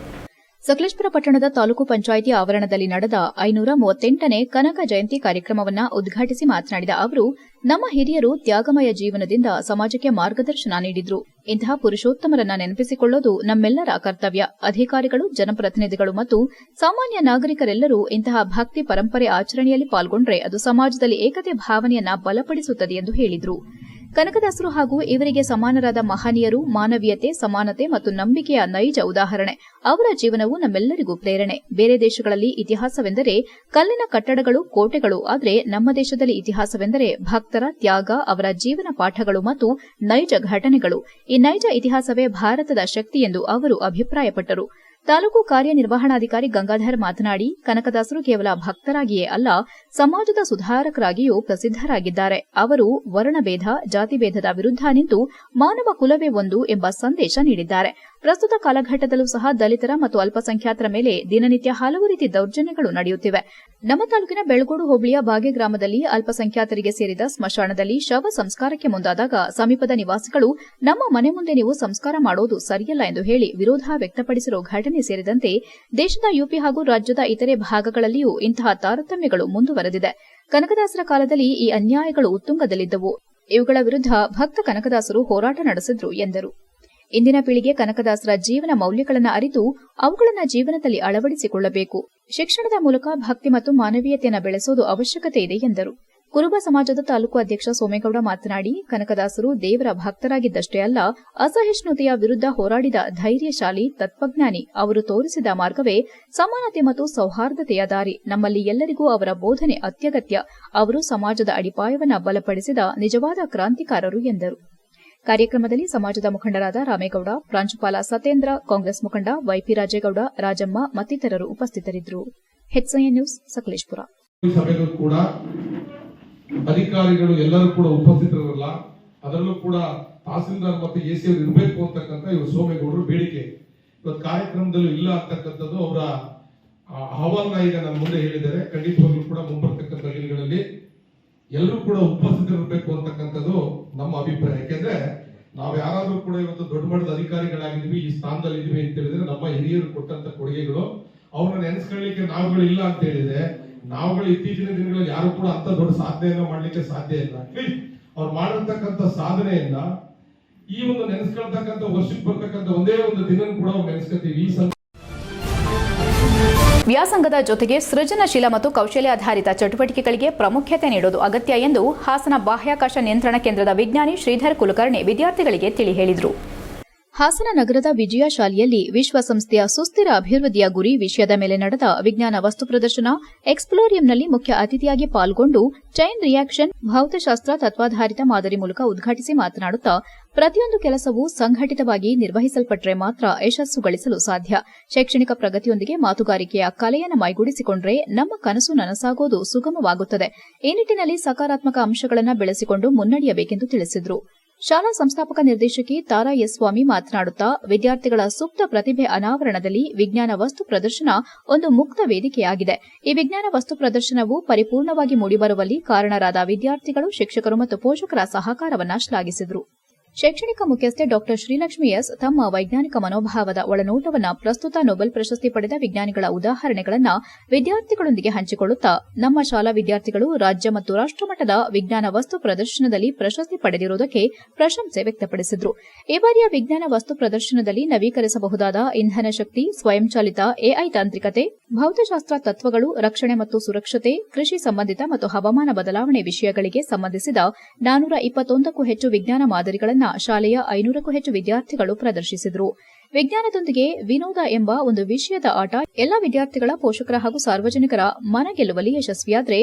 ಸಕಲೇಶಪುರ ಪಟ್ಟಣದ ತಾಲೂಕು ಪಂಚಾಯಿತಿ ಆವರಣದಲ್ಲಿ ನಡೆದ 538ನೇ ಕನಕ ಜಯಂತಿ ಕಾರ್ಯಕ್ರಮವನ್ನು ಉದ್ಘಾಟಿಸಿ ಮಾತನಾಡಿದ ಅವರು, ನಮ್ಮ ಹಿರಿಯರು ತ್ಯಾಗಮಯ ಜೀವನದಿಂದ ಸಮಾಜಕ್ಕೆ ಮಾರ್ಗದರ್ಶನ ನೀಡಿದ್ರು. ಇಂತಹ ಪುರುಷೋತ್ತಮರನ್ನ ನೆನಪಿಸಿಕೊಳ್ಳೋದು ನಮ್ಮೆಲ್ಲರ ಕರ್ತವ್ಯ. ಅಧಿಕಾರಿಗಳು, ಜನಪ್ರತಿನಿಧಿಗಳು ಮತ್ತು ಸಾಮಾನ್ಯ ನಾಗರಿಕರೆಲ್ಲರೂ ಇಂತಹ ಭಕ್ತಿ ಪರಂಪರೆ ಆಚರಣೆಯಲ್ಲಿ ಪಾಲ್ಗೊಂಡ್ರೆ ಅದು ಸಮಾಜದಲ್ಲಿ ಏಕತೆ ಭಾವನೆಯನ್ನ ಬಲಪಡಿಸುತ್ತದೆ ಎಂದು ಹೇಳಿದರು. ಕನಕದಾಸರು ಹಾಗೂ ಇವರಿಗೆ ಸಮಾನರಾದ ಮಹನೀಯರು ಮಾನವೀಯತೆ, ಸಮಾನತೆ ಮತ್ತು ನಂಬಿಕೆಯ ನೈಜ ಉದಾಹರಣೆ. ಅವರ ಜೀವನವು ನಮ್ಮೆಲ್ಲರಿಗೂ ಪ್ರೇರಣೆ. ಬೇರೆ ದೇಶಗಳಲ್ಲಿ ಇತಿಹಾಸವೆಂದರೆ ಕಲ್ಲಿನ ಕಟ್ಟಡಗಳು, ಕೋಟೆಗಳು, ಆದರೆ ನಮ್ಮ ದೇಶದಲ್ಲಿ ಇತಿಹಾಸವೆಂದರೆ ಭಕ್ತರ ತ್ಯಾಗ, ಅವರ ಜೀವನ ಪಾಠಗಳು ಮತ್ತು ನೈಜ ಘಟನೆಗಳು. ಈ ನೈಜ ಇತಿಹಾಸವೇ ಭಾರತದ ಶಕ್ತಿ ಎಂದು ಅವರು ಅಭಿಪ್ರಾಯಪಟ್ಟರು. ತಾಲೂಕು ಕಾರ್ಯನಿರ್ವಹಣಾಧಿಕಾರಿ ಗಂಗಾಧರ್ ಮಾತನಾಡಿ, ಕನಕದಾಸರು ಕೇವಲ ಭಕ್ತರಾಗಿಯೇ ಅಲ್ಲ, ಸಮಾಜದ ಸುಧಾರಕರಾಗಿಯೂ ಪ್ರಸಿದ್ದರಾಗಿದ್ದಾರೆ. ಅವರು ವರ್ಣಭೇದ, ಜಾತಿಭೇದದ ವಿರುದ್ಧ ನಿಂತು ಮಾನವ ಕುಲವೇ ಒಂದು ಎಂಬ ಸಂದೇಶ ನೀಡಿದ್ದಾರೆ. ಪ್ರಸ್ತುತ ಕಾಲಘಟ್ಟದಲ್ಲೂ ಸಹ ದಲಿತರ ಮತ್ತು ಅಲ್ಪಸಂಖ್ಯಾತರ ಮೇಲೆ ದಿನನಿತ್ಯ ಹಲವು ರೀತಿ ದೌರ್ಜನ್ಯಗಳು ನಡೆಯುತ್ತಿವೆ. ನಮ್ಮ ತಾಲೂಕಿನ ಬೆಳಗೋಡು ಹೋಬಳಿಯ ಬಾಗೆ ಗ್ರಾಮದಲ್ಲಿ ಅಲ್ಪಸಂಖ್ಯಾತರಿಗೆ ಸೇರಿದ ಸ್ಮಶಾನದಲ್ಲಿ ಶವ ಸಂಸ್ಕಾರಕ್ಕೆ ಮುಂದಾದಾಗ ಸಮೀಪದ ನಿವಾಸಿಗಳು ನಮ್ಮ ಮನೆ ಮುಂದೆ ನೀವು ಸಂಸ್ಕಾರ ಮಾಡೋದು ಸರಿಯಲ್ಲ ಎಂದು ಹೇಳಿ ವಿರೋಧ ವ್ಯಕ್ತಪಡಿಸಿರುವ ಘಟನೆ ಸೇರಿದಂತೆ ದೇಶದ ಯುಪಿ ಹಾಗೂ ರಾಜ್ಯದ ಇತರೆ ಭಾಗಗಳಲ್ಲಿಯೂ ಇಂತಹ ತಾರತಮ್ಯಗಳು ಮುಂದುವರೆದಿದೆ. ಕನಕದಾಸರ ಕಾಲದಲ್ಲಿ ಈ ಅನ್ಯಾಯಗಳು ಉತ್ತುಂಗದಲ್ಲಿದ್ದವು. ಇವುಗಳ ವಿರುದ್ಧ ಭಕ್ತ ಕನಕದಾಸರು ಹೋರಾಟ ನಡೆಸಿದ್ರು ಎಂದರು. ಇಂದಿನ ಪೀಳಿಗೆ ಕನಕದಾಸರ ಜೀವನ ಮೌಲ್ಯಗಳನ್ನು ಅರಿತು ಅವುಗಳನ್ನು ಜೀವನದಲ್ಲಿ ಅಳವಡಿಸಿಕೊಳ್ಳಬೇಕು. ಶಿಕ್ಷಣದ ಮೂಲಕ ಭಕ್ತಿ ಮತ್ತು ಮಾನವೀಯತೆಯನ್ನು ಬೆಳೆಸುವುದು ಅವಶ್ಯಕತೆ ಇದೆ ಎಂದರು. ಕುರುಬ ಸಮಾಜದ ತಾಲೂಕು ಅಧ್ಯಕ್ಷ ಸೋಮೇಗೌಡ ಮಾತನಾಡಿ, ಕನಕದಾಸರು ದೇವರ ಭಕ್ತರಾಗಿದ್ದಷ್ಟೇ ಅಲ್ಲ, ಅಸಹಿಷ್ಣುತೆಯ ವಿರುದ್ಧ ಹೋರಾಡಿದ ಧೈರ್ಯಶಾಲಿ, ತತ್ವಜ್ಞಾನಿ. ಅವರು ತೋರಿಸಿದ ಮಾರ್ಗವೇ ಸಮಾನತೆ ಮತ್ತು ಸೌಹಾರ್ದತೆಯ ದಾರಿ. ನಮ್ಮಲ್ಲಿ ಎಲ್ಲರಿಗೂ ಅವರ ಬೋಧನೆ ಅತ್ಯಗತ್ಯ. ಅವರು ಸಮಾಜದ ಅಡಿಪಾಯವನ್ನು ಬಲಪಡಿಸಿದ ನಿಜವಾದ ಕ್ರಾಂತಿಕಾರರು ಎಂದರು. ಕಾರ್ಯಕ್ರಮದಲ್ಲಿ ಸಮಾಜದ ಮುಖಂಡರಾದ ರಾಮೇಗೌಡ, ಪ್ರಾಂಶುಪಾಲ ಸತೇಂದ್ರ, ಕಾಂಗ್ರೆಸ್ ಮುಖಂಡ ವೈಪಿ ರಾಜೇಗೌಡ, ರಾಜಮ್ಮ ಮತ್ತಿತರರು ಉಪಸ್ಥಿತರಿದ್ದರು. HCA news Sakleshpur. ಕೂಡ ಅಧಿಕಾರಿಗಳು ಎಲ್ಲರೂ ಕೂಡ ಉಪಸ್ಥಿತರಲ್ಲ, ಅದರಲ್ಲೂ ಕೂಡ ತಹಸೀಲ್ದಾರ್ ಮತ್ತು ಎಸಿ ಅವರು ಇರಬೇಕು ಅಂತಕ್ಕಂಥ ಇವರು ಸೋಮೇಗೌಡರು ಬೇಡಿಕೆ. ಇವತ್ತು ಕಾರ್ಯಕ್ರಮದಲ್ಲೂ ಇಲ್ಲ ಅಂತಕ್ಕಂಥದ್ದು ಅವರ ಆಹ್ವಾನ ಈಗ ನನ್ನ ಮುಂದೆ ಹೇಳಿದ್ದಾರೆ. ಖಂಡಿತವಾಗ್ಲೂ ಕೂಡ ಮುಂಬರ್ತಕ್ಕಂಥ ದಿನಗಳಲ್ಲಿ ಎಲ್ಲರೂ ಕೂಡ ಉಪಸ್ಥಿತರಿರಬೇಕು ಅಂತಕ್ಕಂಥದ್ದು ನಮ್ಮ ಅಭಿಪ್ರಾಯ. ಯಾಕೆಂದ್ರೆ ನಾವು ಯಾರಾದ್ರೂ ಕೂಡ ಇವತ್ತು ದೊಡ್ಡ ಮಟ್ಟದ ಅಧಿಕಾರಿಗಳಾಗಿದ್ವಿ, ಈ ಸ್ಥಾನದಲ್ಲಿ ಇದೀವಿ ಅಂತ ಹೇಳಿದ್ರೆ ನಮ್ಮ ಹಿರಿಯರು ಕೊಟ್ಟಂತ ಕೊಡುಗೆಗಳು ಅವ್ರನ್ನ ನೆನೆಸ್ಕೊಳ್ಳಿಕ್ಕೆ ನಾವುಗಳು ಇಲ್ಲ ಅಂತ ಹೇಳಿದ್ರೆ, ನಾವುಗಳು ಇತ್ತೀಚಿನ ದಿನಗಳಲ್ಲಿ ಯಾರು ಕೂಡ ಅಂತ ದೊಡ್ಡ ಸಾಧನೆಯನ್ನ ಮಾಡ್ಲಿಕ್ಕೆ ಸಾಧ್ಯ ಇಲ್ಲ. ಅವ್ರು ಮಾಡಿರ್ತಕ್ಕಂಥ ಸಾಧನೆಯನ್ನ ಈ ಒಂದು ನೆನೆಸ್ಕೊಳ್ತಕ್ಕಂಥ ವರ್ಷಕ್ಕೆ ಬರ್ತಕ್ಕಂಥ ಒಂದೇ ಒಂದು ದಿನ ಕೂಡ ಅವ್ರು ನೆನೆಸ್ಕೊತೀವಿ. ಈ ವ್ಯಾಸಂಗದ ಜೊತೆಗೆ ಸೃಜನಶೀಲ ಮತ್ತು ಕೌಶಲ್ಯಾಧಾರಿತ ಚಟುವಟಿಕೆಗಳಿಗೆ ಪ್ರಾಮುಖ್ಯತೆ ನೀಡುವುದು ಅಗತ್ಯ ಎಂದು ಹಾಸನ ಬಾಹ್ಯಾಕಾಶ ನಿಯಂತ್ರಣ ಕೇಂದ್ರದ ವಿಜ್ಞಾನಿ ಶ್ರೀಧರ್ ಕುಲಕರ್ಣಿ ವಿದ್ಯಾರ್ಥಿಗಳಿಗೆ ತಿಳಿ ಹೇಳಿದರು. ಹಾಸನ ನಗರದ ವಿಜಯ ಶಾಲೆಯಲ್ಲಿ ವಿಶ್ವಸಂಸ್ಥೆಯ ಸುಸ್ಥಿರ ಅಭಿವೃದ್ಧಿಯ ಗುರಿ ವಿಷಯದ ಮೇಲೆ ನಡೆದ ವಿಜ್ಞಾನ ವಸ್ತು ಪ್ರದರ್ಶನ ಎಕ್ಸ್ಪ್ಲೋರಿಯಂನಲ್ಲಿ ಮುಖ್ಯ ಅತಿಥಿಯಾಗಿ ಪಾಲ್ಗೊಂಡು ಚೈನ್ ರಿಯಾಕ್ಷನ್ ಭೌತಶಾಸ್ತ್ರ ತತ್ವಾಧಾರಿತ ಮಾದರಿ ಮೂಲಕ ಉದ್ಘಾಟಿಸಿ ಮಾತನಾಡುತ್ತಾ, ಪ್ರತಿಯೊಂದು ಕೆಲಸವೂ ಸಂಘಟಿತವಾಗಿ ನಿರ್ವಹಿಸಲ್ಪಟ್ಟರೆ ಮಾತ್ರ ಯಶಸ್ಸು ಗಳಿಸಲು ಸಾಧ್ಯ. ಶೈಕ್ಷಣಿಕ ಪ್ರಗತಿಯೊಂದಿಗೆ ಮಾತುಗಾರಿಕೆಯ ಕಲೆಯನ್ನು ಮೈಗೂಡಿಸಿಕೊಂಡ್ರೆ ನಮ್ಮ ಕನಸು ನನಸಾಗೋದು ಸುಗಮವಾಗುತ್ತದೆ. ಈ ನಿಟ್ಟಿನಲ್ಲಿ ಸಕಾರಾತ್ಮಕ ಅಂಶಗಳನ್ನು ಬೆಳೆಸಿಕೊಂಡು ಮುನ್ನಡೆಯಬೇಕೆಂದು ತಿಳಿಸಿದರು. ಶಾಲಾ ಸಂಸ್ಥಾಪಕ ನಿರ್ದೇಶಕಿ ತಾರಾ ಎಸ್ ಸ್ವಾಮಿ ಮಾತನಾಡುತ್ತಾ, ವಿದ್ಯಾರ್ಥಿಗಳ ಸುಪ್ತ ಪ್ರತಿಭೆ ಅನಾವರಣದಲ್ಲಿ ವಿಜ್ಞಾನ ವಸ್ತು ಪ್ರದರ್ಶನ ಒಂದು ಮುಕ್ತ ವೇದಿಕೆಯಾಗಿದೆ. ಈ ವಿಜ್ಞಾನ ವಸ್ತು ಪ್ರದರ್ಶನವು ಪರಿಪೂರ್ಣವಾಗಿ ಮೂಡಿಬರುವಲ್ಲಿ ಕಾರಣರಾದ ವಿದ್ಯಾರ್ಥಿಗಳು, ಶಿಕ್ಷಕರು ಮತ್ತು ಪೋಷಕರ ಸಹಕಾರವನ್ನು ಶ್ಲಾಘಿಸಿದರು. ಶೈಕ್ಷಣಿಕ ಮುಖ್ಯಸ್ಥೆ ಡಾ ಶ್ರೀಲಕ್ಷ್ಮಿ ಎಸ್ ತಮ್ಮ ವೈಜ್ಞಾನಿಕ ಮನೋಭಾವದ ಒಳನೋಟವನ್ನು ಪ್ರಸ್ತುತ ನೊಬೆಲ್ ಪ್ರಶಸ್ತಿ ಪಡೆದ ವಿಜ್ಞಾನಿಗಳ ಉದಾಹರಣೆಗಳನ್ನು ವಿದ್ಯಾರ್ಥಿಗಳೊಂದಿಗೆ ಹಂಚಿಕೊಳ್ಳುತ್ತಾ ನಮ್ಮ ಶಾಲಾ ವಿದ್ಯಾರ್ಥಿಗಳು ರಾಜ್ಯ ಮತ್ತು ರಾಷ್ಟಮಟ್ಟದ ವಿಜ್ಞಾನ ವಸ್ತು ಪ್ರದರ್ಶನದಲ್ಲಿ ಪ್ರಶಸ್ತಿ ಪಡೆದಿರುವುದಕ್ಕೆ ಪ್ರಶಂಸೆ ವ್ಯಕ್ತಪಡಿಸಿದರು. ಈ ಬಾರಿಯ ವಿಜ್ಞಾನ ವಸ್ತು ಪ್ರದರ್ಶನದಲ್ಲಿ ನವೀಕರಿಸಬಹುದಾದ ಇಂಧನ ಶಕ್ತಿ, ಸ್ವಯಂಚಾಲಿತ ಎಐ ತಾಂತ್ರಿಕತೆ, ಭೌತಶಾಸ್ತ್ರ ತತ್ವಗಳು, ರಕ್ಷಣೆ ಮತ್ತು ಸುರಕ್ಷತೆ, ಕೃಷಿ ಸಂಬಂಧಿತ ಮತ್ತು ಹವಾಮಾನ ಬದಲಾವಣೆ ವಿಷಯಗಳಿಗೆ ಸಂಬಂಧಿಸಿದ 421ಕ್ಕೂ ಹೆಚ್ಚು ವಿಜ್ಞಾನ ಮಾದರಿಗಳನ್ನು ಶಾಲೆಯ 500ಕ್ಕೂ ಹೆಚ್ಚು ವಿದ್ಯಾರ್ಥಿಗಳು ಪ್ರದರ್ಶಿಸಿದರು. ವಿಜ್ಞಾನದೊಂದಿಗೆ ವಿನೋದ ಎಂಬ ಒಂದು ವಿಷಯದ ಆಟ ಎಲ್ಲ ವಿದ್ಯಾರ್ಥಿಗಳ, ಪೋಷಕರ ಹಾಗೂ ಸಾರ್ವಜನಿಕರ ಮನ ಗೆಲ್ಲುವಲ್ಲಿ ಯಶಸ್ವಿಯಾದರೆ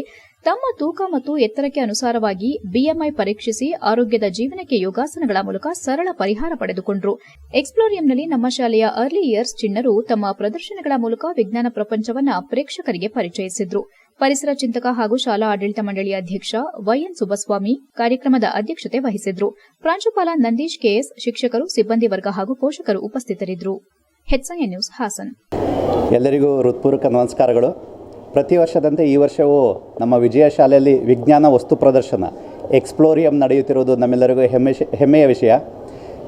ತಮ್ಮ ತೂಕ ಮತ್ತು ಎತ್ತರಕ್ಕೆ ಅನುಸಾರವಾಗಿ ಬಿಎಂಐ ಪರೀಕ್ಷಿಸಿ ಆರೋಗ್ಯದ ಜೀವನಕ್ಕೆ ಯೋಗಾಸನಗಳ ಮೂಲಕ ಸರಳ ಪರಿಹಾರ ಪಡೆದುಕೊಂಡರು. ಎಕ್ಸ್ಪ್ಲೋರಿಯಂನಲ್ಲಿ ನಮ್ಮ ಶಾಲೆಯ ಅರ್ಲಿ ಇಯರ್ಸ್ ಚಿಣ್ಣರು ತಮ್ಮ ಪ್ರದರ್ಶನಗಳ ಮೂಲಕ ವಿಜ್ಞಾನ ಪ್ರಪಂಚವನ್ನು ಪ್ರೇಕ್ಷಕರಿಗೆ ಪರಿಚಯಿಸಿದ್ರು. ಪರಿಸರ ಚಿಂತಕ ಹಾಗೂ ಶಾಲಾ ಆಡಳಿತ ಮಂಡಳಿ ಅಧ್ಯಕ್ಷ ವೈಎನ್ ಸುಬ್ಬಸ್ವಾಮಿ ಕಾರ್ಯಕ್ರಮದ ಅಧ್ಯಕ್ಷತೆ ವಹಿಸಿದ್ರು. ಪ್ರಾಂಶುಪಾಲ ನಂದೀಶ್ ಕೆಎಸ್, ಶಿಕ್ಷಕರು, ಸಿಬ್ಬಂದಿ ವರ್ಗ ಹಾಗೂ ಪೋಷಕರು ಉಪಸ್ಥಿತರಿದ್ದರು. HSN news Hassan. ಎಲ್ಲರಿಗೂ ಹೃತ್ಪೂರ್ವಕ ನಮಸ್ಕಾರಗಳು. ಪ್ರತಿ ವರ್ಷದಂತೆ ಈ ವರ್ಷವೂ ನಮ್ಮ ವಿಜಯ ಶಾಲೆಯಲ್ಲಿ ವಿಜ್ಞಾನ ವಸ್ತು ಪ್ರದರ್ಶನ ಎಕ್ಸ್ಪ್ಲೋರಿಯಂ ನಡೆಯುತ್ತಿರುವುದು ನಮ್ಮೆಲ್ಲರಿಗೂ ಹೆಮ್ಮೆಯ ವಿಷಯ.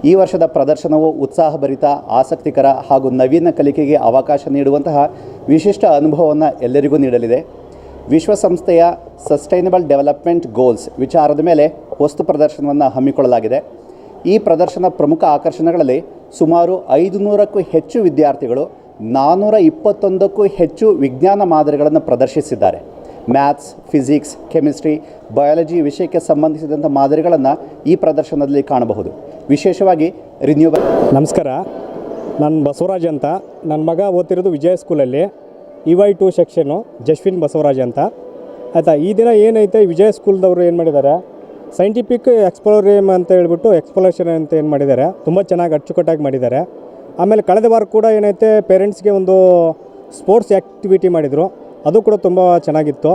ಈ ವರ್ಷದ ಪ್ರದರ್ಶನವು ಉತ್ಸಾಹಭರಿತ, ಆಸಕ್ತಿಕರ ಹಾಗೂ ನವೀನ ಕಲಿಕೆಗೆ ಅವಕಾಶ ನೀಡುವಂತಹ ವಿಶಿಷ್ಟ ಅನುಭವವನ್ನು ಎಲ್ಲರಿಗೂ ನೀಡಲಿದೆ. ವಿಶ್ವಸಂಸ್ಥೆಯ ಸಸ್ಟೈನಬಲ್ ಡೆವಲಪ್ಮೆಂಟ್ ಗೋಲ್ಸ್ ವಿಚಾರದ ಮೇಲೆ ವಸ್ತು ಪ್ರದರ್ಶನವನ್ನು ಹಮ್ಮಿಕೊಳ್ಳಲಾಗಿದೆ. ಈ ಪ್ರದರ್ಶನ ಪ್ರಮುಖ ಆಕರ್ಷಣೆಗಳಲ್ಲಿ ಸುಮಾರು 500ಕ್ಕೂ ಹೆಚ್ಚು ವಿದ್ಯಾರ್ಥಿಗಳು 421ಕ್ಕೂ ಹೆಚ್ಚು ವಿಜ್ಞಾನ ಮಾದರಿಗಳನ್ನು ಪ್ರದರ್ಶಿಸಿದ್ದಾರೆ. ಮ್ಯಾಥ್ಸ್, ಫಿಸಿಕ್ಸ್, ಕೆಮಿಸ್ಟ್ರಿ, ಬಯಾಲಜಿ ವಿಷಯಕ್ಕೆ ಸಂಬಂಧಿಸಿದಂಥ ಮಾದರಿಗಳನ್ನು ಈ ಪ್ರದರ್ಶನದಲ್ಲಿ ಕಾಣಬಹುದು. ವಿಶೇಷವಾಗಿ ರಿನ್ಯೂಬಲ್. ನಮಸ್ಕಾರ, ನಾನು ಬಸವರಾಜ್ ಅಂತ. ನನ್ನ ಮಗ ಓದ್ತಿರೋದು ವಿಜಯ ಸ್ಕೂಲಲ್ಲಿ EY2 ಸೆಕ್ಷನ್ನು, ಜಶ್ವಿನ್ ಬಸವರಾಜ್ ಅಂತ. ಆಯಿತಾ, ಈ ದಿನ ಏನೈತೆ ವಿಜಯ ಸ್ಕೂಲ್ದವರು ಏನು ಮಾಡಿದ್ದಾರೆ, ಸೈಂಟಿಫಿಕ್ ಎಕ್ಸ್ಪ್ಲೋರಿಯಂ ಅಂತ ಹೇಳ್ಬಿಟ್ಟು ಎಕ್ಸ್ಪ್ಲೋರೇಷನ್ ಅಂತ ಏನು ಮಾಡಿದ್ದಾರೆ, ತುಂಬ ಚೆನ್ನಾಗಿ ಅಚ್ಚುಕಟ್ಟಾಗಿ ಮಾಡಿದ್ದಾರೆ. ಆಮೇಲೆ ಕಳೆದ ವಾರ ಕೂಡ ಏನೈತೆ ಪೇರೆಂಟ್ಸ್ಗೆ ಒಂದು ಸ್ಪೋರ್ಟ್ಸ್ ಆ್ಯಕ್ಟಿವಿಟಿ ಮಾಡಿದರು, ಅದು ಕೂಡ ತುಂಬ ಚೆನ್ನಾಗಿತ್ತು.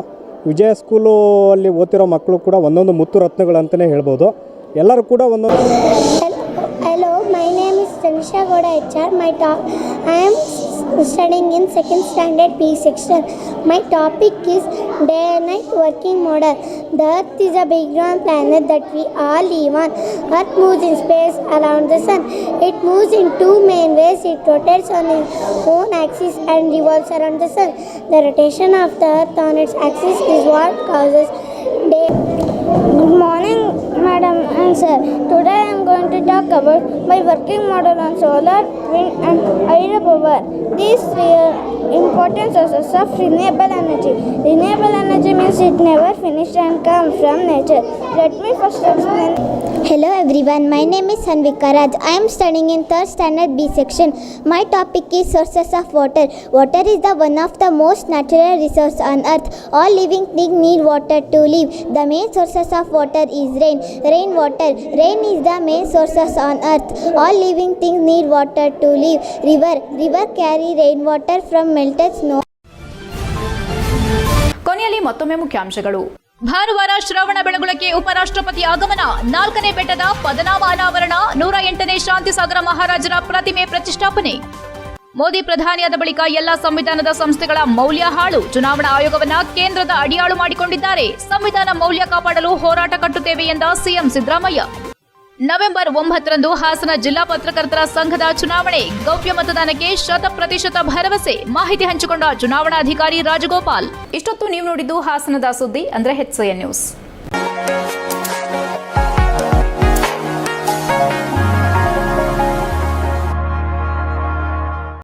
ವಿಜಯ ಸ್ಕೂಲು ಅಲ್ಲಿ ಓದ್ತಿರೋ ಮಕ್ಕಳು ಕೂಡ ಒಂದೊಂದು ಮುತ್ತು ರತ್ನಗಳು ಅಂತಲೇ ಹೇಳ್ಬೋದು. ಎಲ್ಲರೂ ಕೂಡ ಒಂದೊಂದು. Hello, my name is Tanisha Goda HR. I am studying in 2nd standard B section. My topic is day and night working model. The Earth is a big round planet that we all live on. Earth moves in space around the sun. It moves in two main ways. It rotates on its own axis and revolves around the sun. The rotation of the Earth on its axis is what causes day. Good morning, madam and sir. Today I am going to talk about my working model on solar, wind and hydropower. These three are important sources of renewable energy. Renewable energy means it never finished and comes from nature. Let me first explain. Hello everyone, my name is Sanvika Raj. I am studying in 3rd standard B section. My topic is sources of water. Water is the one of the most natural resource on earth. All living things need water to live. The main sources of water is rain. Rainwater. Rain is the main sources on earth. All living things need water to live. River. River carry rainwater from melted snow. ಕೊನೆಯಲ್ಲಿ ಮತ್ತೊಮ್ಮೆ ಮುಖ್ಯಾಂಶಗಳು. ಭಾನುವಾರ ಶ್ರವಣಬೆಳಗೊಳಕ್ಕೆ ಉಪರಾಷ್ಟ್ರಪತಿ ಆಗಮನ, 4ನೇ ಬೆಟ್ಟದ ಪದನಾಮ ಅನಾವರಣ, 108ನೇ ಶಾಂತಿಸಾಗರ ಮಹಾರಾಜರ ಪ್ರತಿಮೆ ಪ್ರತಿಷ್ಠಾಪನೆ. ಮೋದಿ ಪ್ರಧಾನಿಯಾದ ಬಳಿಕ ಎಲ್ಲ ಸಂವಿಧಾನದ ಸಂಸ್ಥೆಗಳ ಮೌಲ್ಯ ಹಾಳು, ಚುನಾವಣಾ ಆಯೋಗವನ್ನ ಕೇಂದ್ರದ ಅಡಿಯಾಳು ಮಾಡಿಕೊಂಡಿದ್ದಾರೆ. ಸಂವಿಧಾನ ಮೌಲ್ಯ ಕಾಪಾಡಲು ಹೋರಾಟ ಕಟ್ಟುತ್ತೇವೆ ಎಂದ ಸಿಎಂ ಸಿದ್ದರಾಮಯ್ಯ. ನವೆಂಬರ್ 9ರಂದು ಹಾಸನ ಜಿಲ್ಲಾ ಪತ್ರಕರ್ತರ ಸಂಘದ ಚುನಾವಣೆ, ಗೌಪ್ಯ ಮತದಾನಕ್ಕೆ 100% ಭರವಸೆ. ಮಾಹಿತಿ ಹಂಚಿಕೊಂಡ ಚುನಾವಣಾಧಿಕಾರಿ ರಾಜಗೋಪಾಲ್. ಇಷ್ಟೊತ್ತು ನೀವು ನೋಡಿದ್ದು ಹಾಸನದ ಸುದ್ದಿ ಅಂದ್ರೆ HSN ನ್ಯೂಸ್.